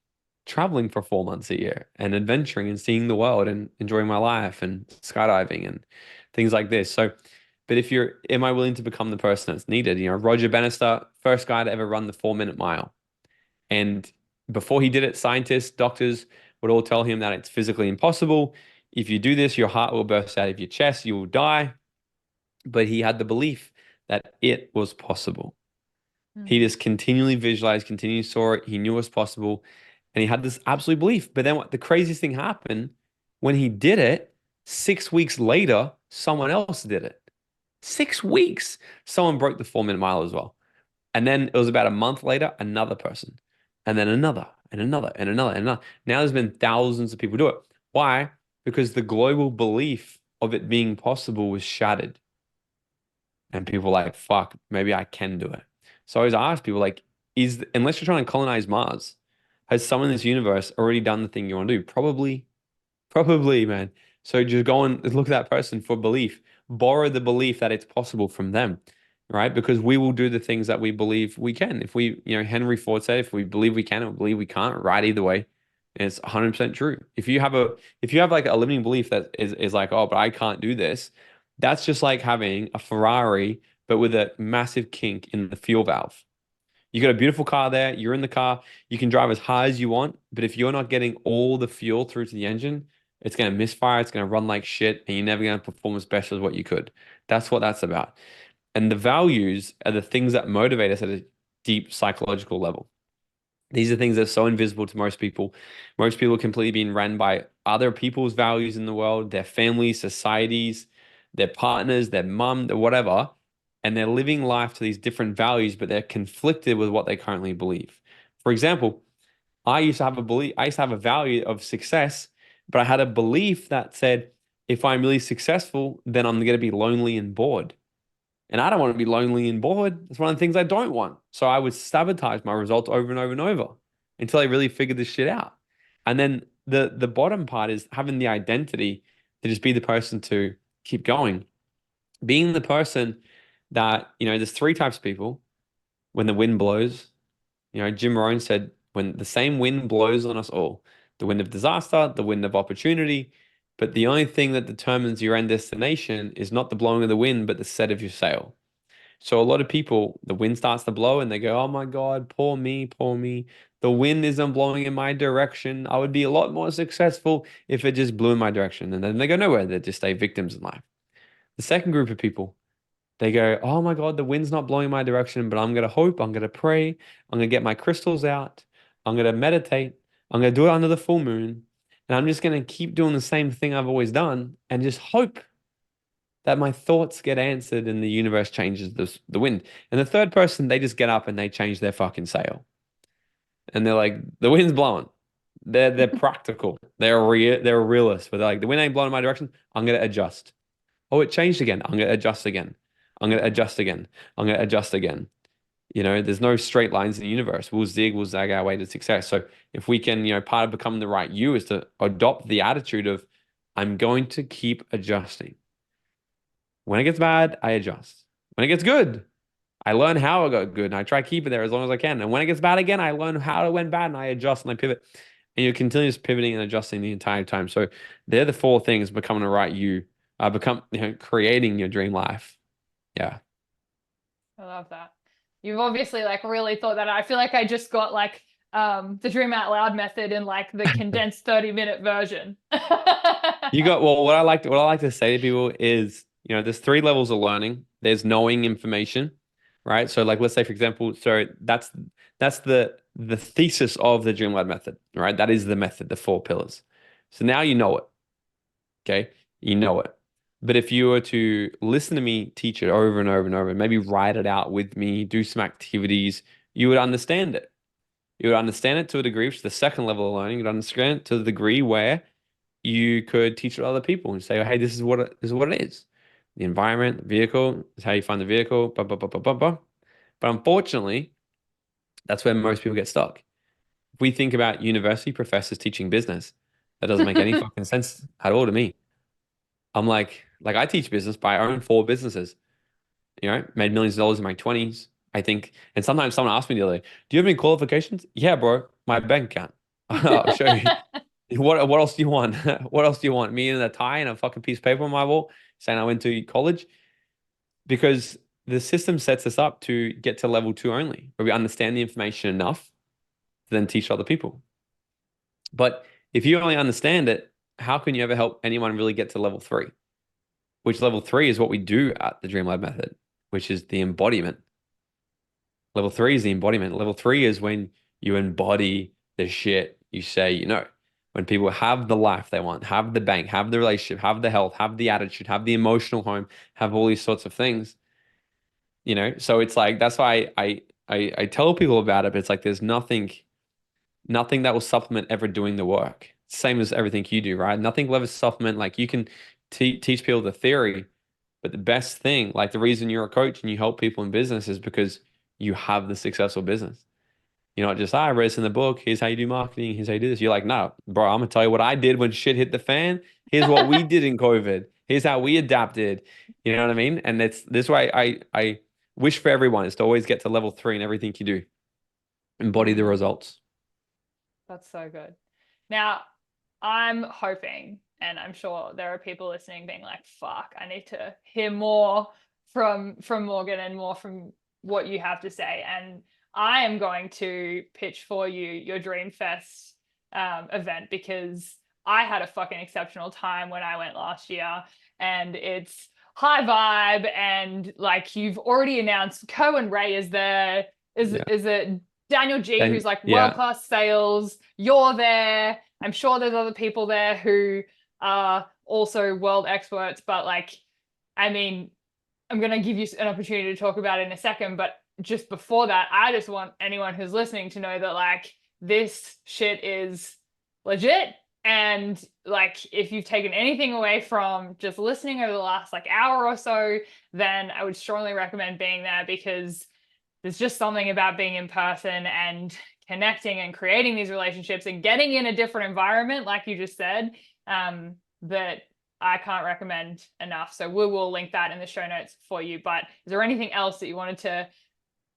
traveling for 4 months a year and adventuring and seeing the world and enjoying my life and skydiving and things like this. So, but am I willing to become the person that's needed? Roger Bannister, first guy to ever run the 4 minute mile. And before he did it, scientists, doctors would all tell him that it's physically impossible. If you do this, your heart will burst out of your chest, you will die. But he had the belief that it was possible. Hmm. He just continually visualized, continually saw it. He knew it was possible. And he had this absolute belief. But then what the craziest thing happened when he did it, 6 weeks later, someone else did it. 6 weeks. Someone broke the 4 minute mile as well. And then it was about a month later, another person, and then another, and another, and another, and another. Now there's been thousands of people do it. Why? Because the global belief of it being possible was shattered. And people were like, fuck, maybe I can do it. So I always ask people, like, unless you're trying to colonize Mars, has someone in this universe already done the thing you want to do? Probably. Probably, man. So just go and look at that person for belief. Borrow the belief that it's possible from them, right? Because we will do the things that we believe we can. If we, Henry Ford said, if we believe we can or believe we can't, right either way, it's 100% true. If you have like a limiting belief that is like, oh, but I can't do this, that's just like having a Ferrari, but with a massive kink in the fuel valve. You got a beautiful car there. You're in the car. You can drive as high as you want. But if you're not getting all the fuel through to the engine, it's going to misfire. It's going to run like shit. And you're never going to perform as best as what you could. That's what that's about. And the values are the things that motivate us at a deep psychological level. These are things that are so invisible to most people. Most people are completely being ran by other people's values in the world, their families, societies, their partners, their mum, their whatever. And they're living life to these different values, but they're conflicted with what they currently believe. For example, I used to have a value of success, but I had a belief that said, if I'm really successful, then I'm going to be lonely and bored. And I don't want to be lonely and bored. It's one of the things I don't want. So I would sabotage my results over and over and over until I really figured this shit out. And then the bottom part is having the identity to just be the person to keep going. Being the person that, there's three types of people when the wind blows. Jim Rohn said, when the same wind blows on us all, the wind of disaster, the wind of opportunity, but the only thing that determines your end destination is not the blowing of the wind, but the set of your sail. So a lot of people, the wind starts to blow and they go, oh my God, poor me, poor me. The wind isn't blowing in my direction. I would be a lot more successful if it just blew in my direction. And then they go nowhere. They just stay victims in life. The second group of people, they go, oh my God, the wind's not blowing my direction, but I'm going to hope, I'm going to pray, I'm going to get my crystals out, I'm going to meditate, I'm going to do it under the full moon, and I'm just going to keep doing the same thing I've always done and just hope that my thoughts get answered and the universe changes the wind. And the third person, they just get up and they change their fucking sail. And they're like, the wind's blowing. They're practical. They're a realist, but they're like, the wind ain't blowing in my direction. I'm gonna adjust. Oh, it changed again. I'm gonna adjust again. I'm gonna adjust again. I'm gonna adjust again. There's no straight lines in the universe. We'll zig, we'll zag our way to success. So if we can, part of becoming the right you is to adopt the attitude of, I'm going to keep adjusting. When it gets bad, I adjust. When it gets good, I learn how it got good and I try to keep it there as long as I can. And when it gets bad again, I learn how it went bad and I adjust and I pivot. And you're continuously pivoting and adjusting the entire time. So they're the four things becoming the right you, creating your dream life. Yeah. I love that. You've obviously like really thought that out. I feel like I just got like the dream out loud method in like the condensed 30-minute version. Well, what I like to say to people is, there's three levels of learning. There's knowing information, right? So like let's say for example, so that's the thesis of the Dream Lab method, right? That is the method, the four pillars. So now you know it, okay? You know it. But if you were to listen to me teach it over and over and over, maybe write it out with me, do some activities, you would understand it. You would understand it to a degree, which is the second level of learning. You'd understand it to the degree where you could teach it to other people and say, hey, this is what it is. The environment, the vehicle, is how you find the vehicle, blah, blah, blah, blah, blah, blah. But unfortunately, that's where most people get stuck. If we think about university professors teaching business, that doesn't make any fucking sense at all to me. I'm like I teach business, but I own four businesses. Made millions of dollars in my 20s. I think, and sometimes someone asked me the other day, do you have any qualifications? Yeah, bro, my bank account. I'll show you. What else do you want? What else do you want? Me in a tie and a fucking piece of paper on my wall saying I went to college? Because the system sets us up to get to level two only, where we understand the information enough to then teach other people. But if you only understand it, how can you ever help anyone really get to level three? Which level three is what we do at the Dream Lab method, which is the embodiment. Level three is the embodiment. Level three is when you embody the shit you say you know. When people have the life they want, have the bank, have the relationship, have the health, have the attitude, have the emotional home, have all these sorts of things, So it's like that's why I tell people about it, but it's like there's nothing that will supplement ever doing the work. Same as everything you do, right? Nothing will ever supplement. Like you can teach people the theory, but the best thing, like the reason you're a coach and you help people in business is because you have the successful business. You're not just, I read this in the book. Here's how you do marketing. Here's how you do this. You're like, no, bro, I'm gonna tell you what I did when shit hit the fan. Here's what we did in COVID. Here's how we adapted. You know what I mean? And it's this way I wish for everyone is to always get to level three in everything you do. Embody the Mm, results. that's so good. Now, I'm hoping, and I'm sure there are people listening being like, fuck, I need to hear more from Morgan and more from what you have to say. And I am going to pitch for you your Dream Fest event because I had a fucking exceptional time when I went last year, and it's high vibe, and like you've already announced Cohen Ray is there. Yeah. Is it Daniel G, And who's like yeah, world-class sales? You're there. I'm sure there's other people there who are also world experts, but like, I mean, I'm going to give you an opportunity to talk about it in a second. But just before that, I just want anyone who's listening to know that like this shit is legit. And like, if you've taken anything away from just listening over the last like hour or so, then I would strongly recommend being there because there's just something about being in person and connecting and creating these relationships and getting in a different environment, like you just said, that I can't recommend enough. So we will link that in the show notes for you. But is there anything else that you wanted to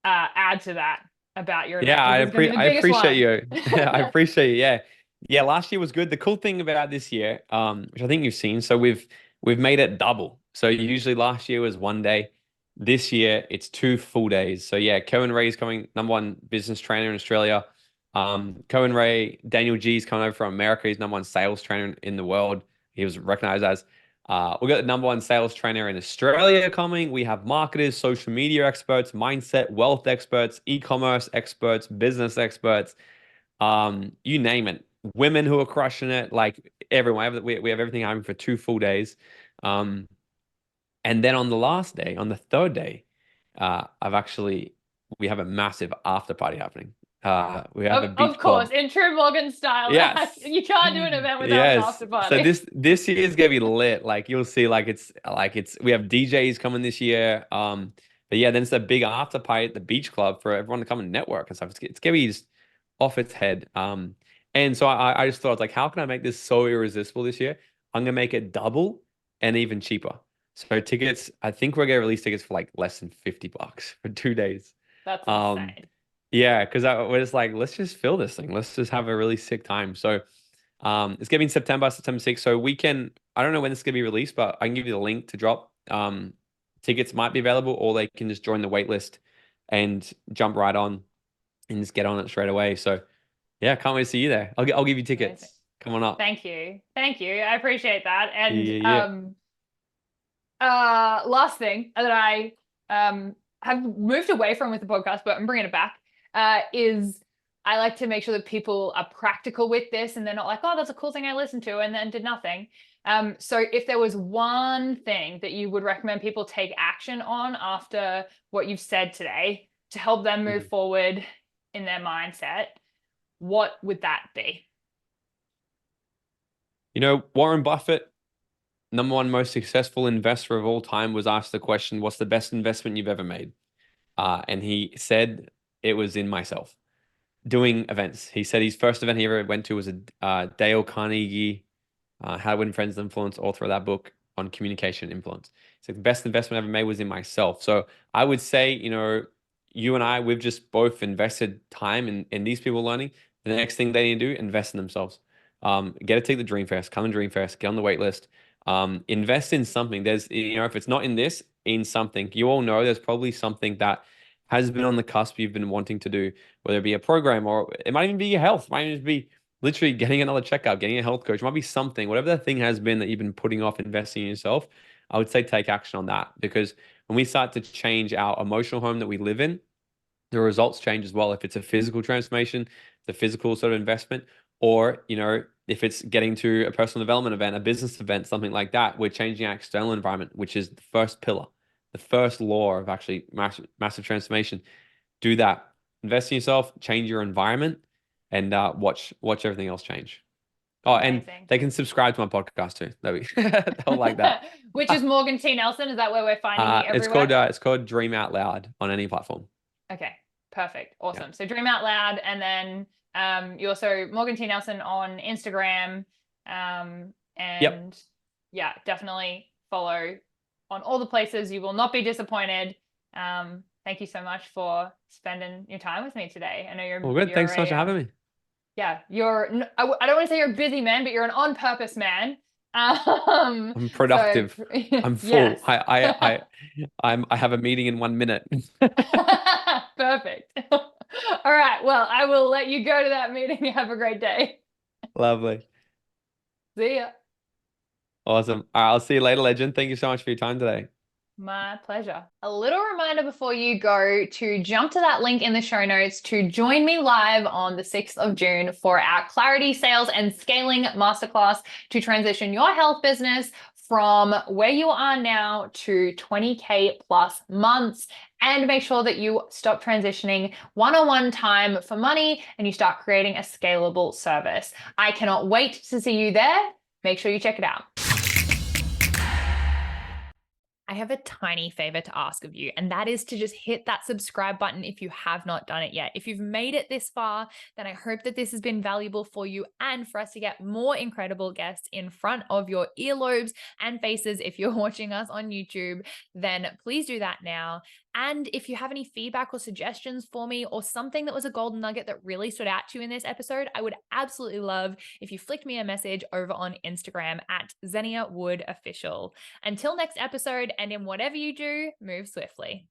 add to that about your event? yeah, Because this is going to be the I biggest appreciate one. you. I appreciate you. Yeah. Yeah, last year was good. The cool thing about this year, which I think you've seen, so we've made it double. So usually last year was one day. This year it's two full days. So yeah, Cohen Ray is coming, number one business trainer in Australia. Cohen Ray, Daniel G is coming over from America. He's number one sales trainer in the world. He was recognized as. We got the number one sales trainer in Australia coming. We have marketers, social media experts, mindset, wealth experts, e-commerce experts, business experts, you name it. Women who are crushing it, like everyone. We have everything happening for two full days. Um, and then on the last day, on the third day, we have a massive after party happening. We have a Of beach course, club. in true Morgan style, Yes. you can't do an event without an Yes. after So party. this year is gonna be lit. Like you'll see, like it's we have DJs coming this year. But yeah, then it's a big after party at the beach club for everyone to come and network and stuff. It's gonna be just off its head. And so I just thought like, how can I make this so irresistible this year? I'm gonna make it double and even cheaper. So tickets, I think we're gonna release tickets for like less than $50 for 2 days. That's Um, insane. yeah, because we're just like, let's just fill this thing. Let's just have a really sick time. So it's gonna be in September 6th. So I don't know when this is gonna be released, but I can give you the link to drop. Tickets might be available, or they can just join the wait list and jump right on and just get on it straight away. So yeah, can't wait to see you there. I'll give you Amazing. tickets. Come on up. Thank you. Thank you. I appreciate that. Yeah, And yeah, last thing that I have moved away from with the podcast, but I'm bringing it back, is I like to make sure that people are practical with this and they're not like, oh, that's a cool thing I listened to and then did nothing. So if there was one thing that you would recommend people take action on after what you've said today to help them move forward in their mindset, what would that be? You know, Warren Buffett, number one most successful investor of all time, was asked the question, what's the best investment you've ever made? And he said it was in myself, doing events. He said his first event he ever went to was a Dale Carnegie, How to Win Friends and Influence, author of that book on communication influence. So the best investment I ever made was in myself. So I would say, you know, you and I, we've just both invested time in these people learning. The next thing they need to do, invest in themselves. Get to take the Dream Fest, come and Dream Fest, get on the wait list. Invest in something. There's, you know, if it's not in this, in something. You all know there's probably something that has been on the cusp you've been wanting to do, whether it be a program or it might even be your health, it might even be literally getting another checkup, getting a health coach. It might be something, whatever that thing has been that you've been putting off investing in yourself. I would say take action on that, because when we start to change our emotional home that we live in, the results change as well. If it's a physical transformation, the physical sort of investment, or, you know, if it's getting to a personal development event, a business event, something like that, we're changing our external environment, which is the first pillar, the first law of actually massive transformation. Do that. Invest in yourself, change your environment, and watch everything else change. Oh, and Amazing. they can subscribe to my podcast too. They'll like that. Which is Morgan T. Nelson. Is that where we're finding you everywhere? It's called Dream Out Loud on any platform. Okay, perfect. Awesome. Yeah. So Dream Out Loud, and then you also Morgan T. Nelson on Instagram. And Yep. yeah, definitely follow on all the places. You will not be disappointed. Thank you so much for spending your time with me today. I know you're Well, good. Thanks so much for having me. Yeah, I don't want to say you're a busy man, but you're an on purpose man. I'm productive. So I'm full. yes. I have a meeting in 1 minute. Perfect. All right. Well, I will let you go to that meeting. Have a great day. Lovely. See ya. Awesome. All right, I'll see you later, legend. Thank you so much for your time today. My pleasure. A little reminder before you go to jump to that link in the show notes to join me live on the 6th of June for our Clarity, Sales, and Scaling Masterclass to transition your health business from where you are now to 20K plus months, and make sure that you stop transitioning one-on-one time for money and you start creating a scalable service. I cannot wait to see you there. Make sure you check it out. I have a tiny favor to ask of you, and that is to just hit that subscribe button if you have not done it yet. If you've made it this far, then I hope that this has been valuable for you and for us to get more incredible guests in front of your earlobes and faces. If you're watching us on YouTube, then please do that now. And if you have any feedback or suggestions for me, or something that was a golden nugget that really stood out to you in this episode, I would absolutely love if you flicked me a message over on Instagram at Xenia Wood Official. Until next episode, and in whatever you do, move swiftly.